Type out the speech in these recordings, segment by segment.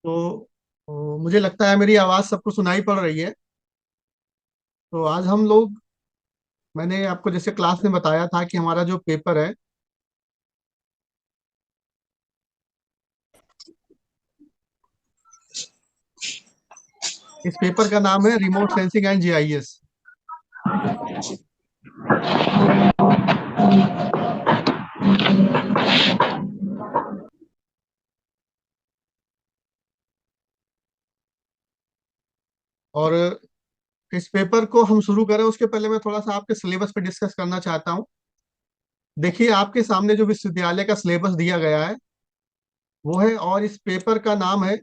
तो मुझे लगता है मेरी आवाज़ सबको सुनाई पड़ रही है। तो आज हम लोग, मैंने आपको जैसे क्लास में बताया था कि हमारा जो पेपर है, इस पेपर का नाम है रिमोट सेंसिंग एंड जीआईएस। और इस पेपर को हम शुरू करें उसके पहले मैं थोड़ा सा आपके सिलेबस पे डिस्कस करना चाहता हूँ। देखिए, आपके सामने जो विश्वविद्यालय का सिलेबस दिया गया है वो है, और इस पेपर का नाम है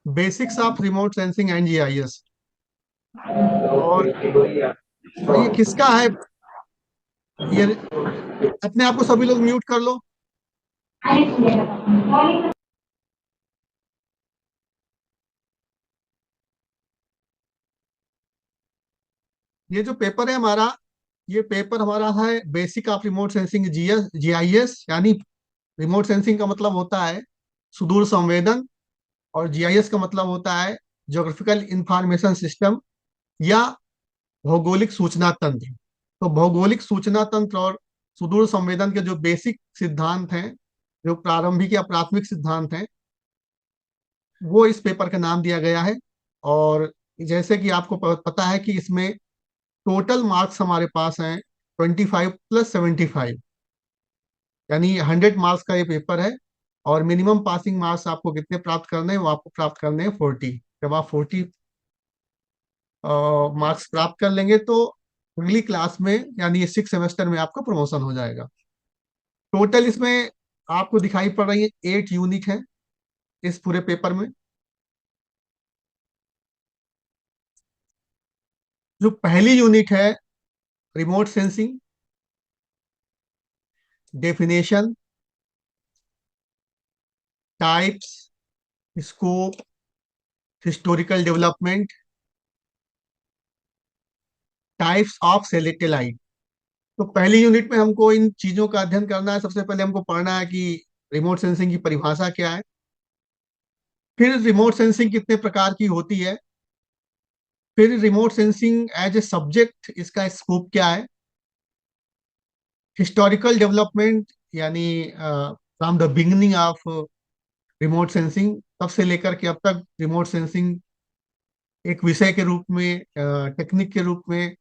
basics of remote sensing and GIS. और ये किसका है? ये अपने आप को सभी लोग म्यूट कर लो। ये जो पेपर है हमारा, ये पेपर हमारा है basic of remote sensing GS GIS. यानी रिमोट सेंसिंग का मतलब होता है सुदूर संवेदन, और जीआईएस का मतलब होता है ज्योग्राफिकल इंफॉर्मेशन सिस्टम या भौगोलिक सूचना तंत्र। तो भौगोलिक सूचना तंत्र और सुदूर संवेदन के जो बेसिक सिद्धांत हैं, जो प्रारंभिक या प्राथमिक सिद्धांत हैं, वो इस पेपर का नाम दिया गया है। और जैसे कि आपको पता है कि इसमें टोटल मार्क्स हमारे पास हैं 25 + 75, यानी 100 मार्क्स का ये पेपर है। और मिनिमम पासिंग मार्क्स आपको कितने प्राप्त करने हैं? वो आपको प्राप्त करने हैं 40। जब आप 40 मार्क्स प्राप्त कर लेंगे तो अगली क्लास में, यानी ये 6 सेमेस्टर में, आपका प्रमोशन हो जाएगा। टोटल इसमें आपको दिखाई पड़ रही है 8 यूनिट है इस पूरे पेपर में। जो पहली यूनिट है, remote sensing, definition, types, scope, historical development, types of satellite. तो पहली यूनिट में हमको इन चीजों का अध्ययन करना है। सबसे पहले हमको पढ़ना है कि रिमोट सेंसिंग की परिभाषा क्या है, फिर रिमोट सेंसिंग कितने प्रकार की होती है, फिर remote sensing as a subject इसका स्कोप क्या है, हिस्टोरिकल डेवलपमेंट, यानी from the beginning of remote sensing, तब से लेकर के अब तक रिमोट सेंसिंग एक विषय के रूप में, टेक्निक के रूप में,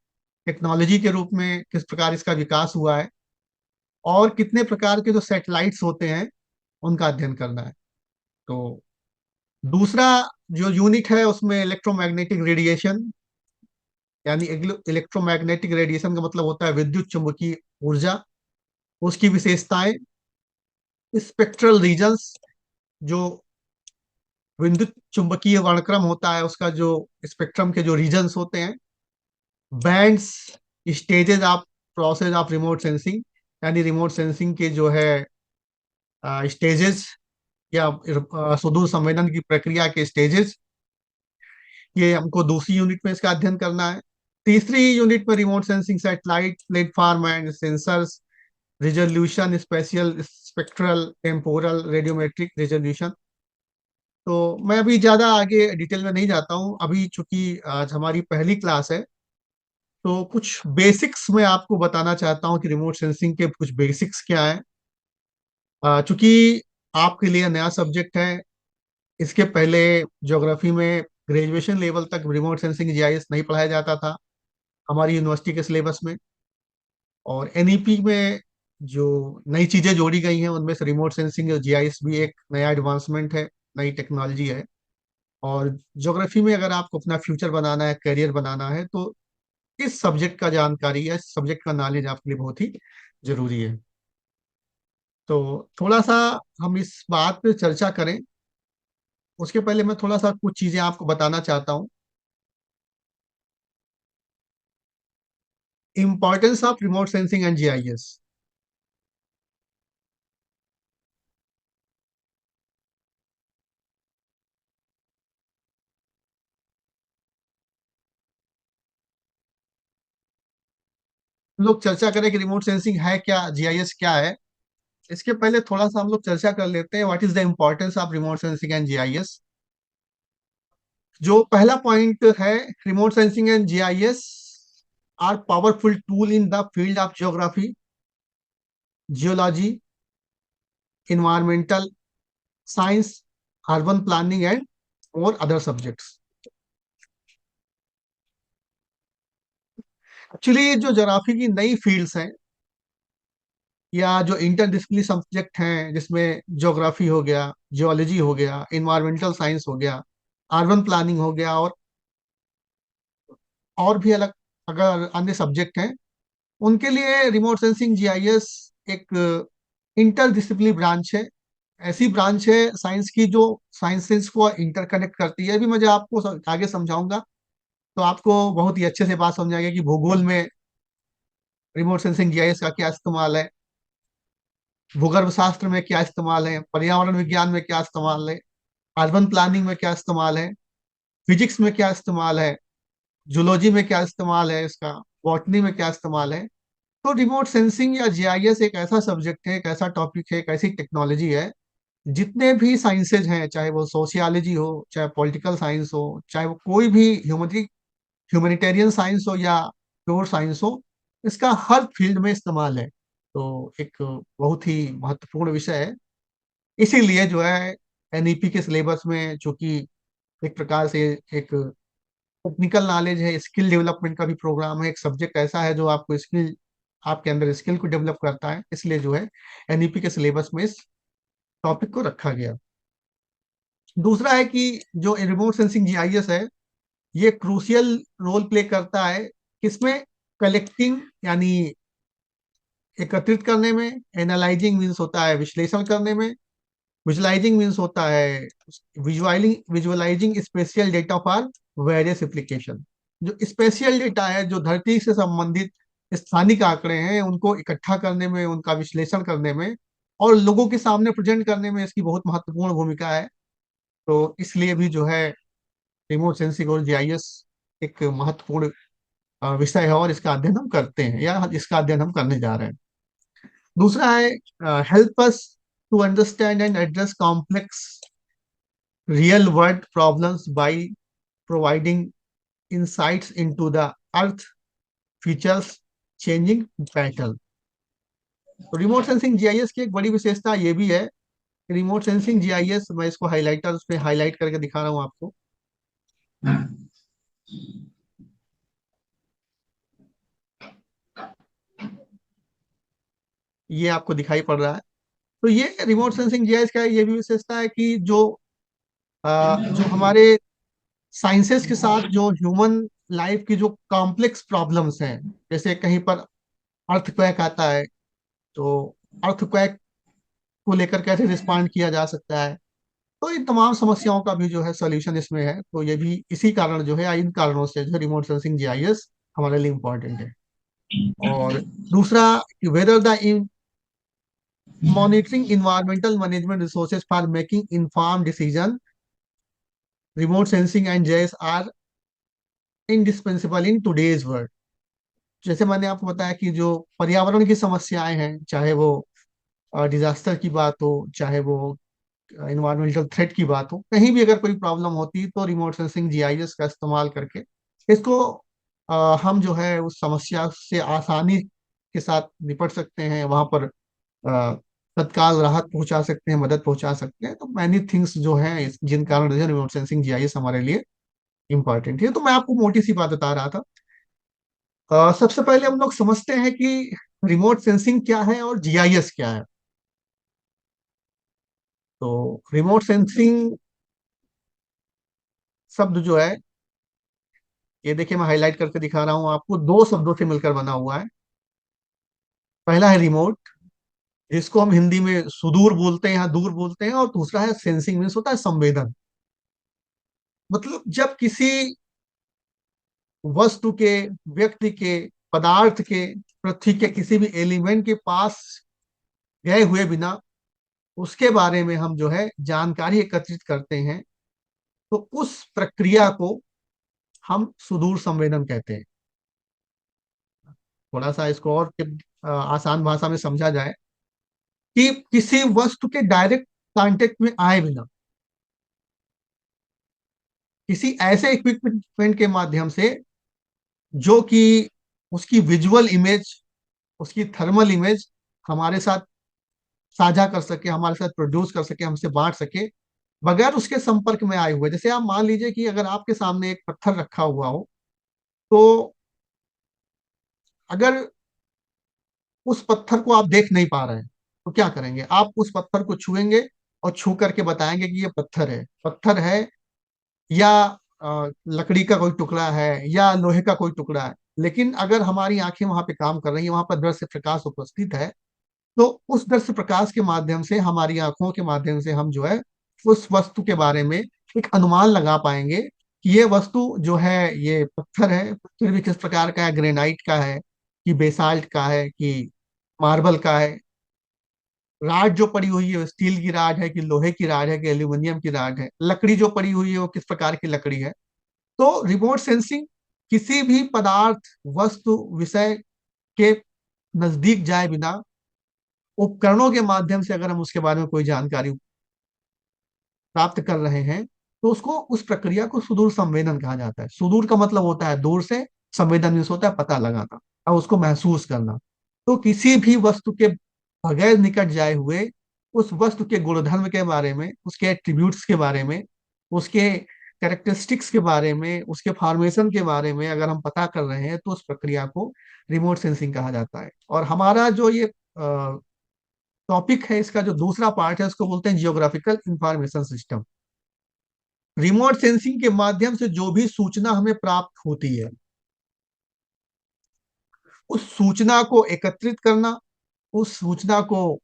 टेक्नोलॉजी के रूप में किस प्रकार इसका विकास हुआ है, और कितने प्रकार के जो सैटेलाइट्स होते हैं उनका अध्ययन करना है। तो दूसरा जो यूनिट है उसमें इलेक्ट्रोमैग्नेटिक रेडिएशन, यानी इलेक्ट्रोमैग्नेटिक रेडिएशन का मतलब होता है विद्युत चुम्बकीय ऊर्जा, उसकी विशेषताएं, स्पेक्ट्रल रीजन्स, जो विद्युत चुंबकीय वर्णक्रम होता है उसका जो स्पेक्ट्रम के जो रीजन्स होते हैं, bands, stages of process of remote sensing, यानी रिमोट सेंसिंग के जो है स्टेजेस या सुदूर संवेदन की प्रक्रिया के स्टेजेस, ये हमको दूसरी यूनिट में इसका अध्ययन करना है। तीसरी यूनिट में remote sensing satellite, platform and sensors, resolution, spatial spectral temporal radiometric resolution. तो मैं अभी ज़्यादा आगे डिटेल में नहीं जाता हूँ, अभी चूंकि आज हमारी पहली क्लास है तो कुछ बेसिक्स मैं आपको बताना चाहता हूँ कि रिमोट सेंसिंग के कुछ बेसिक्स क्या है। चूंकि आपके लिए नया सब्जेक्ट है, इसके पहले ज्योग्राफी में ग्रेजुएशन लेवल तक रिमोट सेंसिंग जीआईएस नहीं पढ़ाया जाता था हमारी यूनिवर्सिटी के सिलेबस में। और एनईपी में जो नई चीज़ें जोड़ी गई हैं उनमें से रिमोट सेंसिंग और जीआईएस भी एक नया एडवांसमेंट है, नई टेक्नोलॉजी है। और ज्योग्राफी में अगर आपको अपना फ्यूचर बनाना है, करियर बनाना है, तो इस सब्जेक्ट का जानकारी या इस सब्जेक्ट का नॉलेज आपके लिए बहुत ही जरूरी है। तो थोड़ा सा हम इस बात पे चर्चा करें उसके पहले मैं थोड़ा सा कुछ चीजें आपको बताना चाहता हूँ। Importance of remote sensing and GIS. हम लोग चर्चा करें कि रिमोट सेंसिंग है क्या, जीआईएस क्या है। इसके पहले थोड़ा सा हम लोग चर्चा कर लेते हैं what is the importance of remote sensing and GIS. जो पहला पॉइंट है, remote sensing and GIS are powerful tool in the field of geography, geology, environmental science, urban planning and और अदर सब्जेक्ट्स। एक्चुअली जो geography की नई fields हैं या जो इंटरडिसिप्लिनरी सब्जेक्ट हैं, जिसमें ज्योग्राफी हो गया, जियोलॉजी हो गया, इन्वायरमेंटल साइंस हो गया, अर्बन प्लानिंग हो गया, और भी अलग अगर अन्य सब्जेक्ट हैं, उनके लिए रिमोट सेंसिंग जीआईएस एक इंटरडिसिप्लिनरी ब्रांच है। ऐसी ब्रांच है साइंस की जो साइंसेस को इंटरकनेक्ट करती है। अभी मैं जो आपको आगे समझाऊंगा तो आपको बहुत ही अच्छे से बात समझ आएगी कि भूगोल में रिमोट सेंसिंग जीआईएस का क्या इस्तेमाल है, भूगर्भ शास्त्र में क्या इस्तेमाल है, पर्यावरण विज्ञान में क्या इस्तेमाल है, अर्बन प्लानिंग में क्या इस्तेमाल है, फिजिक्स में क्या इस्तेमाल है, जूलॉजी में क्या इस्तेमाल है इसका, बॉटनी में क्या इस्तेमाल है। तो रिमोट सेंसिंग या जीआईएस एक ऐसा सब्जेक्ट है, एक ऐसा टॉपिक है, एक ऐसी टेक्नोलॉजी है, जितने भी साइंसेज हैं, चाहे वो सोशियोलॉजी हो, चाहे पॉलिटिकल साइंस हो, चाहे वो कोई भी ह्यूमैनिटेरियन साइंस हो या प्योर साइंस हो, इसका हर फील्ड में इस्तेमाल है। तो एक बहुत ही महत्वपूर्ण विषय है। इसीलिए जो है एनईपी के सिलेबस में, चूंकि एक प्रकार से एक टेक्निकल नॉलेज है, स्किल डेवलपमेंट का भी प्रोग्राम है, एक सब्जेक्ट ऐसा है जो आपको स्किल, आपके अंदर स्किल को डेवलप करता है, इसलिए जो है एनईपी के सिलेबस में इस टॉपिक को रखा गया। दूसरा है कि जो रिमोट सेंसिंग जीआईएस है, ये क्रूशियल रोल प्ले करता है किसमें, कलेक्टिंग यानी एकत्रित करने में, एनालाइजिंग मीन्स होता है विश्लेषण करने में, विजुअलाइजिंग मीन्स होता है visualizing spatial data for various application. जो स्पेशियल डेटा है, जो धरती से संबंधित स्थानिक आंकड़े हैं, उनको इकट्ठा करने में, उनका विश्लेषण करने में और लोगों के सामने प्रेजेंट करने में इसकी बहुत महत्वपूर्ण भूमिका है। तो इसलिए भी जो है रिमोट सेंसिंग और जीआईएस एक महत्वपूर्ण विषय है, और इसका अध्ययन हम करते हैं या इसका अध्ययन हम करने जा रहे हैं। दूसरा है help us to understand and address complex real world problems by providing insights into the earth features changing pattern। तो रिमोट सेंसिंग जीआईएस की एक बड़ी विशेषता ये भी है, रिमोट सेंसिंग जीआईएस, मैं इसको हाइलाइटर पे हाईलाइट करके दिखा रहा हूँ आपको। ये आपको दिखाई पड़ रहा है। तो ये रिमोट सेंसिंग जीआईएस का ये भी विशेषता है कि जो हमारे साइंसेस के साथ जो ह्यूमन लाइफ की जो कॉम्प्लेक्स प्रॉब्लम्स हैं, जैसे कहीं पर अर्थक्वेक आता है, तो अर्थक्वेक को लेकर कैसे रिस्पॉन्ड किया जा सकता है, तो इन तमाम समस्याओं का भी जो है सॉल्यूशन इसमें है। तो ये भी इसी कारण जो है, इन कारणों से जो है रिमोट सेंसिंग जीआईएस हमारे लिए इम्पोर्टेंट है। और दूसरा, weather the monitoring environmental management resources for making inform decision, remote sensing and GIS are indispensable in today's world. जैसे मैंने आपको बताया कि जो पर्यावरण की समस्याएं हैं, चाहे वो डिजास्टर की बात हो, चाहे वो इन्वायरमेंटल थ्रेट की बात हो, कहीं भी अगर कोई प्रॉब्लम होती है तो रिमोट सेंसिंग जीआईएस का इस्तेमाल करके इसको हम जो है उस समस्या से आसानी के साथ निपट सकते हैं, वहां पर तत्काल राहत पहुंचा सकते हैं, मदद पहुंचा सकते हैं। तो मैनी थिंग्स जो हैं जिन कारण जो है रिमोट सेंसिंग जीआईएस हमारे लिए इंपॉर्टेंट है। तो मैं आपको मोटी सी बात बता रहा था। सबसे पहले हम लोग समझते हैं कि रिमोट सेंसिंग क्या है और जीआईएस क्या है। तो रिमोट सेंसिंग शब्द जो है, ये देखिए मैं हाईलाइट करके दिखा रहा हूं आपको, दो शब्दों से मिलकर बना हुआ है। पहला है रिमोट, जिसको हम हिंदी में सुदूर बोलते हैं, यहाँ दूर बोलते हैं, और दूसरा है सेंसिंग, मीन्स होता है संवेदन। मतलब जब किसी वस्तु के, व्यक्ति के, पदार्थ के, पृथ्वी के किसी भी एलिमेंट के पास गए हुए बिना उसके बारे में हम जो है जानकारी एकत्रित करते हैं, तो उस प्रक्रिया को हम सुदूर संवेदन कहते हैं। थोड़ा सा इसको और आसान भाषा में समझा जाए कि किसी वस्तु के डायरेक्ट कांटेक्ट में आए बिना, किसी ऐसे इक्विपमेंट के माध्यम से जो कि उसकी विजुअल इमेज, उसकी थर्मल इमेज हमारे साथ साझा कर सके, हमारे साथ प्रोड्यूस कर सके, हमसे बांट सके, बगैर उसके संपर्क में आए हुए। जैसे आप मान लीजिए कि अगर आपके सामने एक पत्थर रखा हुआ हो, तो अगर उस पत्थर को आप देख नहीं पा रहे हैं तो क्या करेंगे? आप उस पत्थर को छुएंगे और छू करके बताएंगे कि ये पत्थर है। पत्थर है या लकड़ी का कोई टुकड़ा है या लोहे का कोई टुकड़ा है। लेकिन अगर हमारी आंखें वहां पे काम कर रही है, वहां पर दृश्य प्रकाश उपस्थित है, तो उस दृश्य प्रकाश के माध्यम से, हमारी आंखों के माध्यम से हम जो है उस वस्तु के बारे में एक अनुमान लगा पाएंगे कि ये वस्तु जो है ये पत्थर है। पत्थर भी किस प्रकार का है, ग्रेनाइट का है कि बेसाल्ट का है कि मार्बल का है। राड जो पड़ी हुई है वो स्टील की राड है कि लोहे की राड है कि एल्यूमिनियम की राड है। लकड़ी जो पड़ी हुई है वो किस प्रकार की लकड़ी है। तो रिमोट सेंसिंग किसी भी पदार्थ, वस्तु, विषय के नजदीक जाए बिना उपकरणों के माध्यम से अगर हम उसके बारे में कोई जानकारी प्राप्त कर रहे हैं, तो उसको, उस प्रक्रिया को सुदूर संवेदन कहा जाता है। सुदूर का मतलब होता है दूर से, संवेदन मीन्स होता है पता लगाना और उसको महसूस करना। तो किसी भी वस्तु के बगैर निकट जाए हुए उस वस्तु के गुणधर्म के बारे में, उसके एट्रीब्यूट्स के बारे में, उसके कैरेक्टरिस्टिक्स के बारे में, उसके फॉर्मेशन के बारे में अगर हम पता कर रहे हैं, तो उस प्रक्रिया को रिमोट सेंसिंग कहा जाता है। और हमारा जो ये टॉपिक है, इसका जो दूसरा पार्ट है, उसको बोलते हैं geographical information system. Remote sensing के माध्यम से जो भी सूचना हमें प्राप्त होती है, उस सूचना को एकत्रित करना, उस सूचना को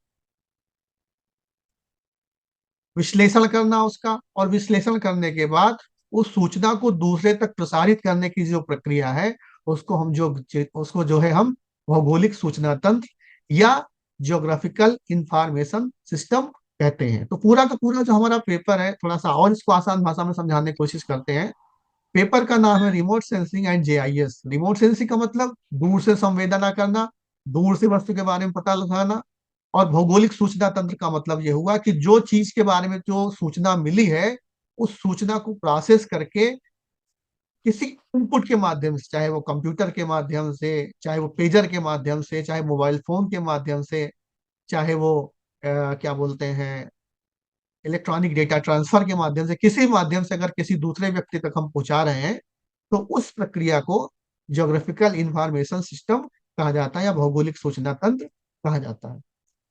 विश्लेषण करना उसका, और विश्लेषण करने के बाद उस सूचना को दूसरे तक प्रसारित करने की जो प्रक्रिया है, उसको हम जो उसको जो है हम भौगोलिक सूचना तंत्र या जियोग्राफिकल इंफॉर्मेशन सिस्टम कहते हैं। तो पूरा का पूरा जो हमारा पेपर है, थोड़ा सा और इसको आसान भाषा में समझाने की कोशिश करते हैं। पेपर का नाम है remote sensing and GIS. Remote sensing का मतलब दूर से संवेदना करना, दूर से वस्तु के बारे में पता लगाना। और भौगोलिक सूचना तंत्र का मतलब यह हुआ कि जो चीज के बारे में जो सूचना मिली है, उस सूचना को प्रोसेस करके किसी इनपुट के माध्यम से, चाहे वो कंप्यूटर के माध्यम से, चाहे वो पेजर के माध्यम से, चाहे मोबाइल फोन के माध्यम से, चाहे वो क्या बोलते हैं, इलेक्ट्रॉनिक डेटा ट्रांसफर के माध्यम से, किसी माध्यम से अगर किसी दूसरे व्यक्ति तक हम पहुंचा रहे हैं, तो उस प्रक्रिया को ज्योग्राफिकल इंफॉर्मेशन सिस्टम कहा जाता है या भौगोलिक सूचना तंत्र कहा जाता है।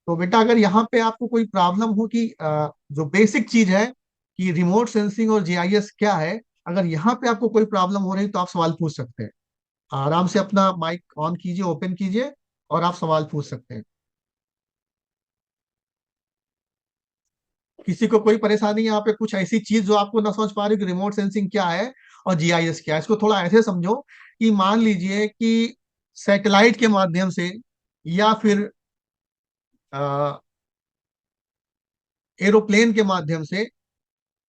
तो बेटा अगर यहाँ पे आपको कोई प्रॉब्लम हो कि जो बेसिक चीज है कि रिमोट सेंसिंग और जीआईएस क्या है, अगर यहाँ पे आपको कोई प्रॉब्लम हो रही तो आप सवाल पूछ सकते हैं। आराम से अपना माइक ऑन कीजिए, ओपन कीजिए, और आप सवाल पूछ सकते हैं। किसी को कोई परेशानी यहाँ पे कुछ ऐसी चीज जो आपको ना समझ पा रही कि रिमोट सेंसिंग क्या है और जीआईएस क्या है? इसको थोड़ा ऐसे समझो कि मान लीजिए कि सैटेलाइट के माध्यम से या फिर एरोप्लेन के माध्यम से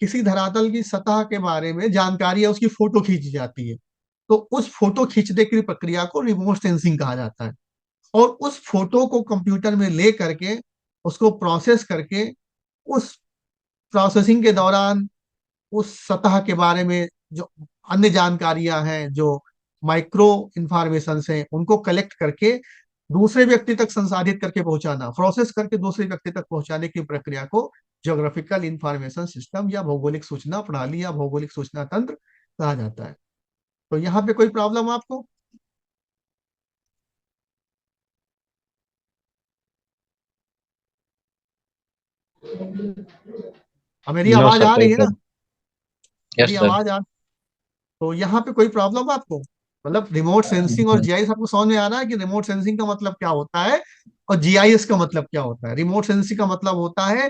किसी धरातल की सतह के बारे में जानकारी है, उसकी फोटो खींची जाती है। तो उस फोटो खींचने की प्रक्रिया को रिमोट सेंसिंग कहा जाता है। और उस फोटो को कंप्यूटर में ले करके उसको प्रोसेस करके, उस प्रोसेसिंग के दौरान उस सतह के बारे में जो अन्य जानकारियां हैं, जो माइक्रो इंफॉर्मेशन हैं, उनको कलेक्ट करके दूसरे व्यक्ति तक संसाधित करके पहुंचाना, प्रोसेस करके दूसरे व्यक्ति तक पहुंचाने की प्रक्रिया को ज्योग्राफिकल इंफॉर्मेशन सिस्टम या भौगोलिक सूचना प्रणाली या भौगोलिक सूचना तंत्र कहा जाता है। तो यहाँ पे कोई प्रॉब्लम आपको? मेरी नो आवाज सर, आ कोई रही है ना? प्रॉब्लम। मेरी यस सर। आवाज आ तो यहाँ पे कोई प्रॉब्लम आपको? मतलब रिमोट सेंसिंग और जीआईएस आपको समझ में आ रहा है कि रिमोट सेंसिंग का मतलब क्या होता है और जीआईएस का मतलब क्या होता है? रिमोट सेंसिंग का मतलब होता है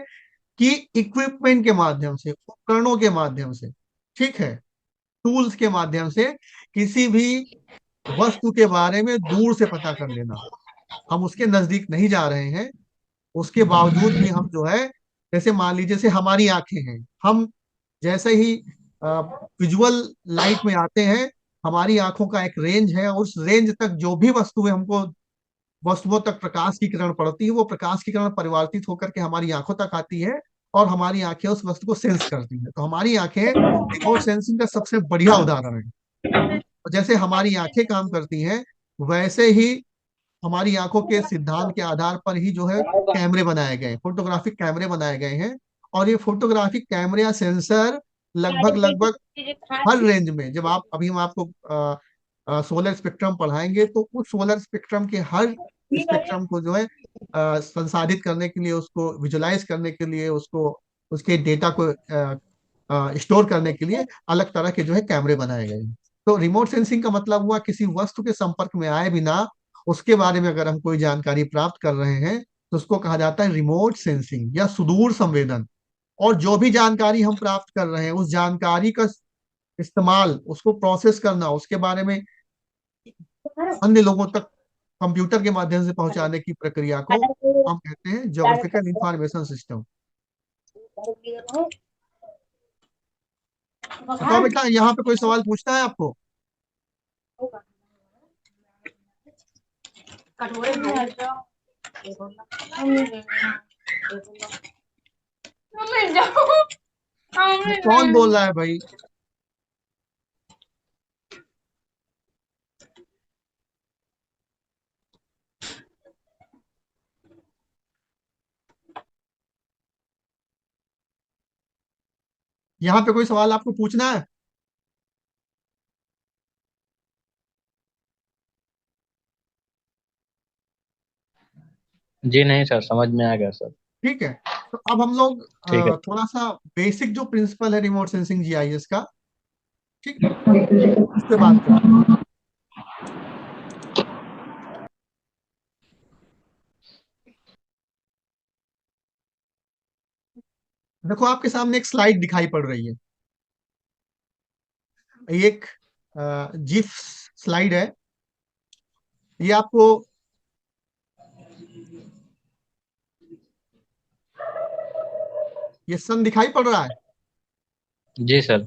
कि इक्विपमेंट के माध्यम से, उपकरणों के माध्यम से, ठीक है, टूल्स के माध्यम से किसी भी वस्तु के बारे में दूर से पता कर लेना। हम उसके नजदीक नहीं जा रहे हैं, उसके बावजूद भी हम जो है, जैसे मान लीजिए जैसे हमारी आंखें हैं, हम जैसे ही विजुअल लाइट में आते हैं, हमारी आंखों का एक रेंज है, और उस रेंज तक जो भी वस्तुएं हमको वस्तुओं तक प्रकाश की किरण पड़ती है, वो प्रकाश की किरण परिवर्तित होकर के हमारी आंखों तक आती है, और हमारी आंखें उस वस्तु को सेंस करती है। तो हमारी आंखें रिमोट सेंसिंग का सबसे बढ़िया उदाहरण है। और जैसे हमारी आंखें काम करती हैं, वैसे ही हमारी आंखों के सिद्धांत के आधार पर ही जो है कैमरे बनाए गए, फोटोग्राफिक कैमरे बनाए गए हैं। और ये फोटोग्राफिक कैमरे या सेंसर लगभग लगभग हर रेंज में, जब आप अभी हम आपको सोलर स्पेक्ट्रम पढ़ाएंगे, तो उस सोलर स्पेक्ट्रम के हर स्पेक्ट्रम को जो है संसाधित करने के लिए, उसको विजुलाइज करने के लिए, उसको उसके डेटा को स्टोर करने के लिए अलग तरह के जो है कैमरे बनाए गए हैं। तो रिमोट सेंसिंग का मतलब हुआ किसी वस्तु के संपर्क में आए बिना उसके बारे में अगर हम कोई जानकारी प्राप्त कर रहे हैं, तो उसको कहा जाता है रिमोट सेंसिंग या सुदूर संवेदन। और जो भी जानकारी हम प्राप्त कर रहे हैं, उस जानकारी का इस्तेमाल, उसको प्रोसेस करना, उसके बारे में अन्य लोगों तक कंप्यूटर के माध्यम से पहुंचाने की प्रक्रिया को हम कहते हैं ज्योग्राफिकल इंफॉर्मेशन सिस्टम। बताओ बेटा, यहाँ पे कोई सवाल पूछना है आपको? कौन बोल रहा है भाई? यहाँ पे कोई सवाल आपको पूछना है? जी नहीं सर, समझ में आ गया सर। ठीक है, तो अब हम लोग ठीक है। थोड़ा सा बेसिक जो प्रिंसिपल है रिमोट सेंसिंग जीआईएस का, ठीक, उस पर बात करते हैं। देखो, आपके सामने एक स्लाइड दिखाई पड़ रही है, एक जिफ स्लाइड है। ये आपको ये सन दिखाई पड़ रहा है। जी सर।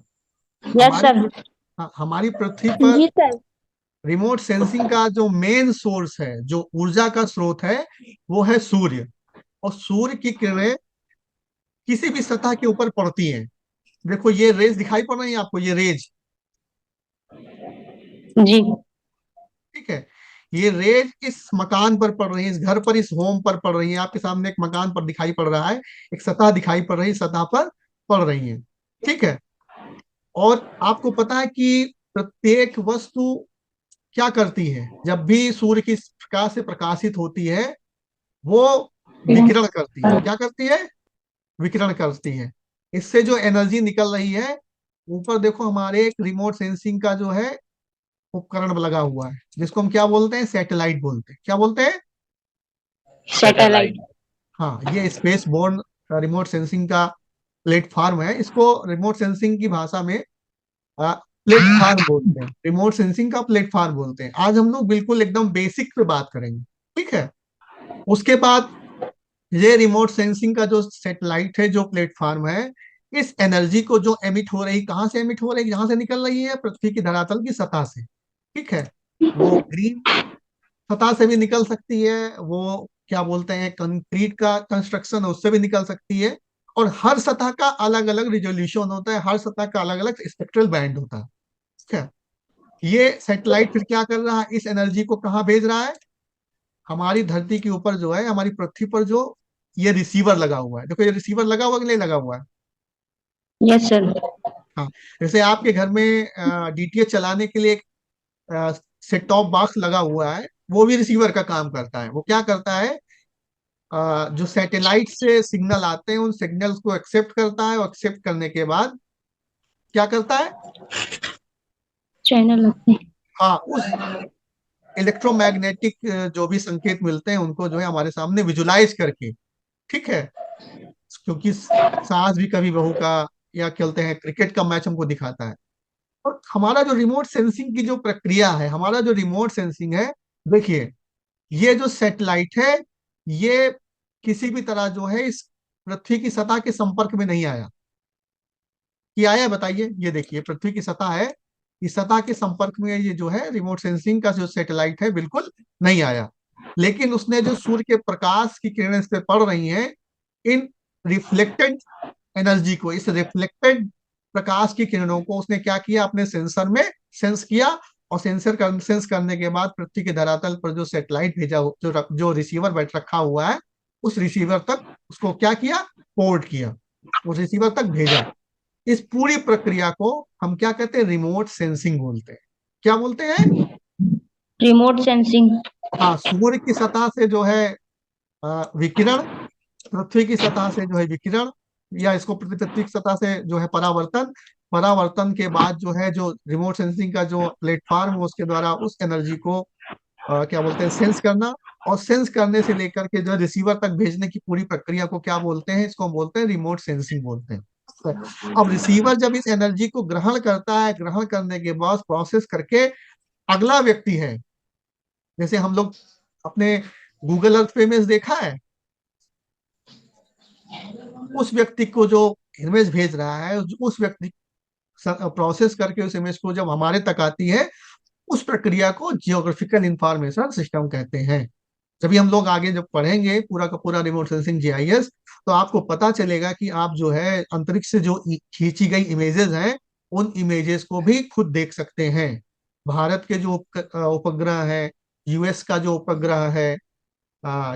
यस हमारी सर। हाँ, हमारी पृथ्वी पर जी सर। रिमोट सेंसिंग का जो मेन सोर्स है, जो ऊर्जा का स्रोत है, वो है सूर्य। और सूर्य की किरणें किसी भी सतह के ऊपर पड़ती हैं। देखो, ये रेज दिखाई पड़ रही है आपको, ये रेज, जी। ठीक है। ये रेज इस मकान पर पड़ रही है, इस घर पर, इस होम पर पड़ रही है। आपके सामने एक मकान पर दिखाई पड़ रहा है, एक सतह दिखाई पड़ रही है, सतह पर पड़ रही है, ठीक है। और आपको पता है कि प्रत्येक वस्तु क्या करती है, जब भी सूर्य की प्रकाश से प्रकाशित होती है, वो विकिरण करती है। क्या करती है? विकिरण करती है। इससे जो एनर्जी निकल रही है, ऊपर देखो हमारे एक रिमोट सेंसिंग का जो है उपकरण लगा हुआ है, जिसको हम क्या बोलते हैं? सैटेलाइट बोलते हैं। क्या बोलते हैं? सैटेलाइट। सैटेलाइट। हाँ, ये स्पेस बोर्न रिमोट सेंसिंग का प्लेटफॉर्म है। इसको रिमोट सेंसिंग की भाषा में प्लेटफॉर्म बोलते हैं, रिमोट सेंसिंग का प्लेटफॉर्म बोलते हैं। आज हम लोग बिल्कुल एकदम बेसिक पे बात करेंगे, ठीक है। उसके बाद ये रिमोट सेंसिंग का जो सैटेलाइट है, जो प्लेटफॉर्म है, इस एनर्जी को जो एमिट हो रही, कहाँ से एमिट हो रही, जहां से निकल रही है? पृथ्वी की धरातल की सतह से, ठीक है। वो ग्रीन सतह से भी निकल सकती है, वो क्या बोलते हैं, कंक्रीट का कंस्ट्रक्शन है, उससे भी निकल सकती है। और हर सतह का अलग अलग रिजोल्यूशन होता है, हर सतह का अलग अलग स्पेक्ट्रल बैंड होता है, ठीक है। ये सैटेलाइट फिर क्या कर रहा है? इस एनर्जी को कहाँ भेज रहा है? हमारी धरती के ऊपर जो है, हमारी पृथ्वी पर जो ये रिसीवर लगा हुआ है, देखो ये रिसीवर लगा हुआ कि नहीं लगा हुआ है? Yes sir. हाँ, जैसे आपके घर में डीटीएच चलाने के लिए एक सेट टॉप बॉक्स लगा हुआ है, वो भी रिसीवर का काम करता है। वो क्या करता है? जो सैटेलाइट से सिग्नल आते हैं, उन सिग्नल्स को एक्सेप्ट करता है, और एक्सेप्ट करने के बाद क्या करता है? चैनल लगते हैं। हाँ, उस इलेक्ट्रोमैग्नेटिक जो भी संकेत मिलते हैं, उनको जो है हमारे सामने विजुलाइज करके, ठीक है। क्योंकि सास भी कभी बहू का या खेलते हैं क्रिकेट का मैच हमको दिखाता है। और हमारा जो रिमोट सेंसिंग की जो प्रक्रिया है, हमारा जो रिमोट सेंसिंग है, देखिए ये जो सैटेलाइट है, ये किसी भी तरह जो है इस पृथ्वी की सतह के संपर्क में नहीं आया। कि आया बताइए? ये देखिए पृथ्वी की सतह है, इस सतह के संपर्क में ये जो है रिमोट सेंसिंग का जो सैटेलाइट है बिल्कुल नहीं आया। लेकिन उसने जो सूर्य के प्रकाश की किरणें इस पे पड़ रही हैं, इन रिफ्लेक्टेड एनर्जी को, इस रिफ्लेक्टेड प्रकाश की किरणों को उसने क्या किया, अपने सेंसर में सेंस किया। और सेंस करने के बाद पृथ्वी के धरातल पर जो सैटेलाइट भेजा, जो रिसीवर बैठ रखा हुआ है, उस रिसीवर तक उसको क्या किया, पोर्ट किया, उस रिसीवर तक भेजा। इस पूरी प्रक्रिया को हम क्या कहते हैं, रिमोट सेंसिंग बोलते हैं। क्या बोलते हैं? Remote sensing. हाँ, सूर्य की सतह से जो है विकिरण, पृथ्वी की सतह से जो है विकिरण, या इसको पृथ्वी की सतह से जो है परावर्तन, परावर्तन के बाद जो है जो रिमोट सेंसिंग का जो प्लेटफॉर्म है उसके द्वारा उस एनर्जी को क्या बोलते हैं, सेंस करना। और सेंस करने से लेकर के जो रिसीवर तक भेजने की पूरी प्रक्रिया को क्या बोलते हैं, इसको हम बोलते हैं रिमोट सेंसिंग बोलते हैं। अब रिसीवर जब इस एनर्जी को ग्रहण करता है, ग्रहण करने के बाद प्रोसेस करके अगला व्यक्ति है, जैसे हम लोग अपने गूगल अर्थ पे इमेज देखा है, उस व्यक्ति को जो इमेज भेज रहा है, उस व्यक्ति प्रोसेस करके उस इमेज को जब हमारे तक आती है, उस प्रक्रिया को जियोग्राफिकल इंफॉर्मेशन सिस्टम कहते हैं। जब हम लोग आगे जब पढ़ेंगे पूरा का पूरा रिमोट सेंसिंग जीआईएस, तो आपको पता चलेगा कि आप जो है अंतरिक्ष से जो खींची गई इमेजेस हैं, उन इमेजेस को भी खुद देख सकते हैं। भारत के जो उपग्रह है, यूएस का जो उपग्रह है,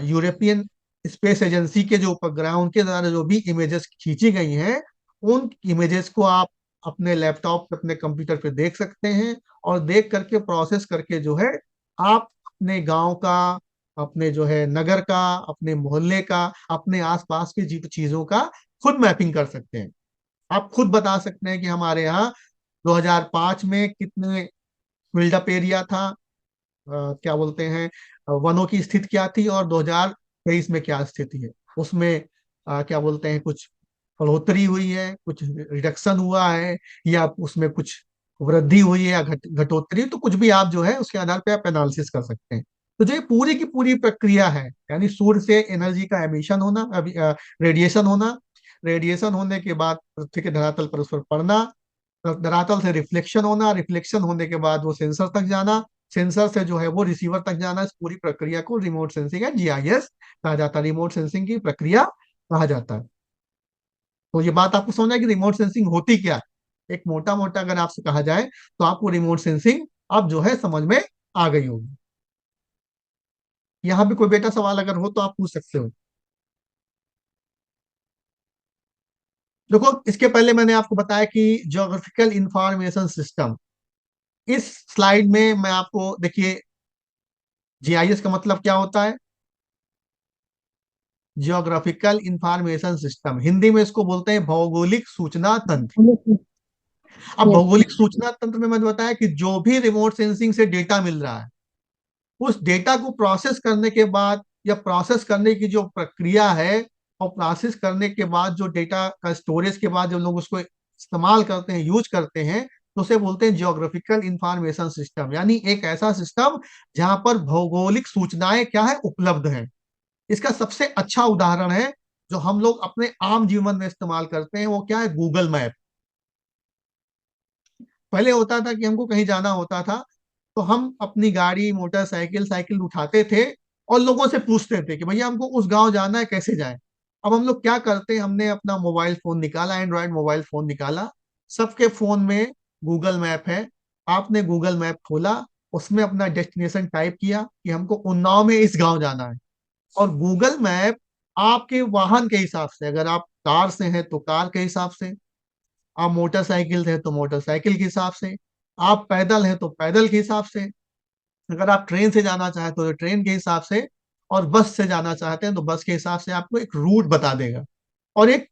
यूरोपियन स्पेस एजेंसी के जो उपग्रह हैं, उनके द्वारा जो भी इमेजेस खींची गई हैं, उन इमेजेस को आप अपने लैपटॉप पे, अपने कंप्यूटर पे देख सकते हैं। और देख करके प्रोसेस करके जो है आप अपने गांव का, अपने जो है नगर का, अपने मोहल्ले का, अपने आसपास की चीजों का खुद मैपिंग कर सकते हैं। आप खुद बता सकते हैं कि हमारे यहाँ 2005 में कितने बिल्डअप एरिया था, क्या बोलते हैं, वनों की स्थिति क्या थी, और 2023 में क्या स्थिति है। उसमें क्या बोलते हैं, कुछ बढ़ोतरी हुई है, कुछ रिडक्शन हुआ है, या उसमें कुछ वृद्धि हुई है, या घटोतरी, तो कुछ भी आप जो है उसके आधार पे आप एनालिसिस कर सकते हैं। तो जो ये पूरी की पूरी प्रक्रिया है, यानी सूर्य से एनर्जी का एमिशन होना, रेडिएशन होना, रेडिएशन होने के बाद पृथ्वी के धरातल पर उस पर पड़ना, धरातल से रिफ्लेक्शन होना, रिफ्लेक्शन होने के बाद वो सेंसर तक जाना, सेंसर से जो है वो रिसीवर तक जाना, इस पूरी प्रक्रिया को रिमोट सेंसिंग या जीआईएस कहा जाता है, रिमोट सेंसिंग की प्रक्रिया कहा जाता है। तो ये बात आपको समझ है कि रिमोट सेंसिंग होती क्या है, एक मोटा मोटा अगर आपसे कहा जाए तो आपको रिमोट सेंसिंग अब जो है समझ में आ गई होगी। यहाँ पे कोई बेटा सवाल अगर हो तो आप पूछ सकते हो। देखो, इसके पहले मैंने आपको बताया कि ज्योग्राफिकल इंफॉर्मेशन सिस्टम, इस स्लाइड में मैं आपको, देखिए जीआईएस का मतलब क्या होता है, जियोग्राफिकल इंफॉर्मेशन सिस्टम, हिंदी में इसको बोलते हैं भौगोलिक सूचना तंत्र। अब यस। भौगोलिक सूचना तंत्र में मैंने बताया कि जो भी रिमोट सेंसिंग से डेटा मिल रहा है, उस डेटा को प्रोसेस करने के बाद, या प्रोसेस करने की जो प्रक्रिया है, और प्रोसेस करने के बाद जो डेटा का स्टोरेज के बाद जब लोग उसको इस्तेमाल करते हैं, यूज करते हैं, तो उसे बोलते हैं जियोग्राफिकल इंफॉर्मेशन सिस्टम। यानी एक ऐसा सिस्टम जहां पर भौगोलिक सूचनाएं क्या है, उपलब्ध है। इसका सबसे अच्छा उदाहरण है जो हम लोग अपने आम जीवन में इस्तेमाल करते हैं, वो क्या है, गूगल मैप। पहले होता था कि हमको कहीं जाना होता था, तो हम अपनी गाड़ी, मोटरसाइकिल, साइकिल उठाते थे और लोगों से पूछते थे कि भैया हमको उस गांव जाना है, कैसे जाएं। अब हम लोग क्या करते हैं, हमने अपना मोबाइल फोन निकाला, एंड्रॉयड मोबाइल फोन निकाला, सबके फोन में गूगल मैप है। आपने गूगल मैप खोला, उसमें अपना डेस्टिनेशन टाइप किया कि हमको उन्नाव में इस गांव जाना है, और गूगल मैप आपके वाहन के हिसाब से, अगर आप कार से हैं तो कार के हिसाब से, आप मोटरसाइकिल से हैं तो मोटरसाइकिल के हिसाब से, आप पैदल हैं तो पैदल के हिसाब से, अगर आप ट्रेन से जाना चाहते हो तो ट्रेन के हिसाब से, और बस से जाना चाहते हैं तो बस के हिसाब से आपको एक रूट बता देगा, और एक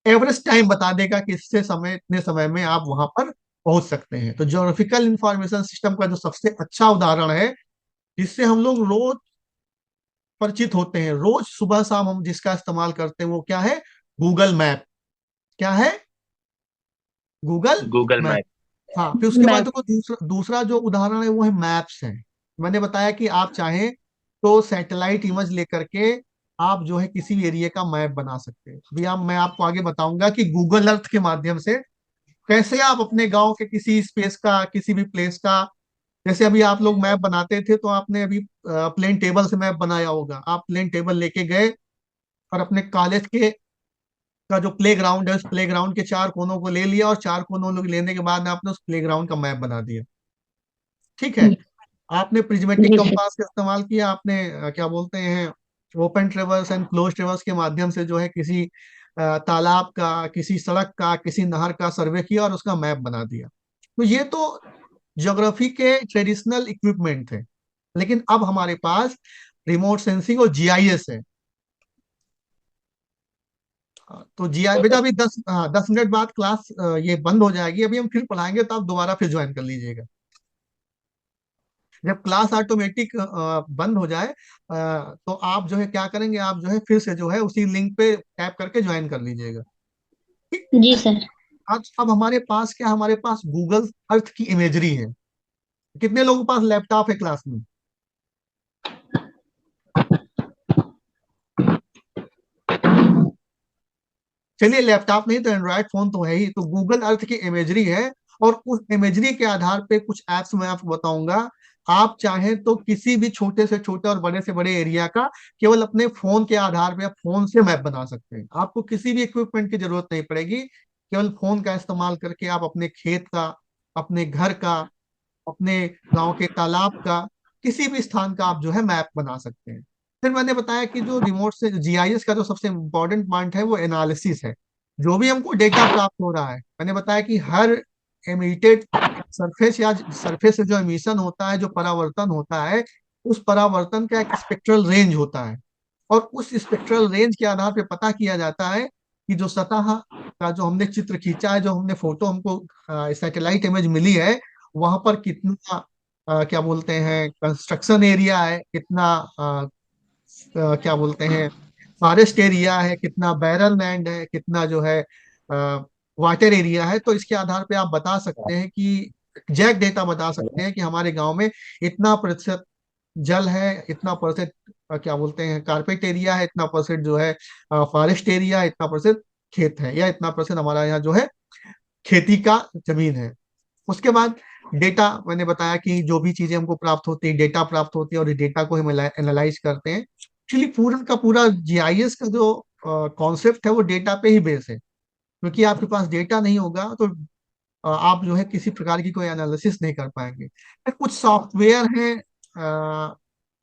एवरेज टाइम बता देगा कि इससे समय, इतने समय में आप वहां पर पहुंच सकते हैं। तो ज्योग्राफिकल इंफॉर्मेशन सिस्टम का जो सबसे अच्छा उदाहरण है, जिससे हम लोग रोज परिचित होते हैं, रोज सुबह शाम हम जिसका इस्तेमाल करते हैं, वो क्या है, गूगल मैप। क्या है? Google Google map. मैप। हाँ, फिर उसके बाद मैप। देखो दूसरा दूसरा जो उदाहरण है वो है मैप्स है। मैंने बताया कि आप चाहें तो सैटेलाइट इमेज लेकर के आप जो है किसी भी एरिया का मैप बना सकते हैं। अभी मैं आपको आगे बताऊंगा कि गूगल अर्थ के माध्यम से कैसे आप अपने गांव के किसी स्पेस का, किसी भी प्लेस का, जैसे अभी आप लोग मैप बनाते थे तो आपने अभी प्लेन टेबल से मैप बनाया होगा। आप प्लेन टेबल लेके गए और अपने कॉलेज के का जो प्ले ग्राउंड है उस प्ले ग्राउंड के चार कोनों को ले लिया, और चार कोनों को लेने के बाद आपने उस प्ले ग्राउंड का मैप बना दिया। ठीक है। आपने प्रिज्मेटिक जी सर। कंपास का इस्तेमाल किया, आपने क्या बोलते हैं, ओपन ट्रेवर्स एंड क्लोज ट्रेवर्स के माध्यम से जो है किसी तालाब का, किसी सड़क का, किसी नहर का सर्वे किया और उसका मैप बना दिया। तो ये तो ज्योग्राफी के ट्रेडिशनल इक्विपमेंट थे। लेकिन अब हमारे पास रिमोट सेंसिंग और जीआईएस है। तो जीआई बेटा अभी 10 मिनट बाद क्लास ये बंद हो जाएगी, अभी हम फिर पढ़ाएंगे तो आप दोबारा फिर ज्वाइन कर लीजिएगा। जब क्लास ऑटोमेटिक बंद हो जाए तो आप जो है क्या करेंगे, आप जो है फिर से जो है उसी लिंक पे टैप करके ज्वाइन कर लीजिएगा। ठीक। जी सर। आज अब हमारे पास क्या, हमारे पास गूगल अर्थ की इमेजरी है। कितने लोगों के पास लैपटॉप है क्लास में? चलिए, लैपटॉप नहीं तो एंड्रॉयड फोन तो है ही। तो गूगल अर्थ की इमेजरी है, और उस इमेजरी के आधार पे कुछ एप्स मैं आपको बताऊंगा। आप चाहें तो किसी भी छोटे से छोटे और बड़े से बड़े एरिया का केवल अपने फोन के आधार पे आप फोन से मैप बना सकते हैं। आपको किसी भी इक्विपमेंट की जरूरत नहीं पड़ेगी। केवल फोन का इस्तेमाल करके आप अपने खेत का, अपने घर का, अपने गांव के तालाब का, किसी भी स्थान का आप जो है मैप बना सकते हैं। फिर मैंने बताया कि जो रिमोट से जीआईएस का जो सबसे इम्पोर्टेंट पॉइंट है वो एनालिसिस है। जो भी हमको डेटा प्राप्त हो रहा है, मैंने बताया कि हर एमिटेड सरफेस या सरफेस से जो एमिशन होता है, जो परावर्तन होता है, उस परावर्तन का एक स्पेक्ट्रल रेंज होता है। और उस स्पेक्ट्रल रेंज के आधार पे पता किया जाता है कि जो सतह का जो हमने चित्र खींचा है, जो हमने फोटो हमको सैटेलाइट इमेज मिली है, वहां पर कितना क्या बोलते हैं कंस्ट्रक्शन एरिया है, कितना क्या बोलते हैं फॉरेस्ट एरिया है, कितना बैरन लैंड है, कितना जो है वाटर एरिया है। तो इसके आधार पे आप बता सकते हैं कि एग्जैक्ट डेटा बता सकते हैं कि हमारे गांव में इतना प्रतिशत जल है, इतना परसेंट क्या बोलते हैं कारपेट एरिया है, इतना परसेंट जो है फॉरेस्ट एरिया है, इतना परसेंट खेत है, या इतना परसेंट हमारा यहाँ जो है खेती का जमीन है। उसके बाद डेटा मैंने बताया कि जो भी चीजें हमको प्राप्त होती है, डेटा प्राप्त होती है, और इस डेटा को हम एनालाइज करते हैं। एक्चुअली पूरा का पूरा जीआईएस का जो कॉन्सेप्ट है वो डेटा पे ही बेस है। क्योंकि आपके पास डेटा नहीं होगा तो आप जो है किसी प्रकार की कोई एनालिसिस नहीं कर पाएंगे। फिर कुछ सॉफ्टवेयर हैं,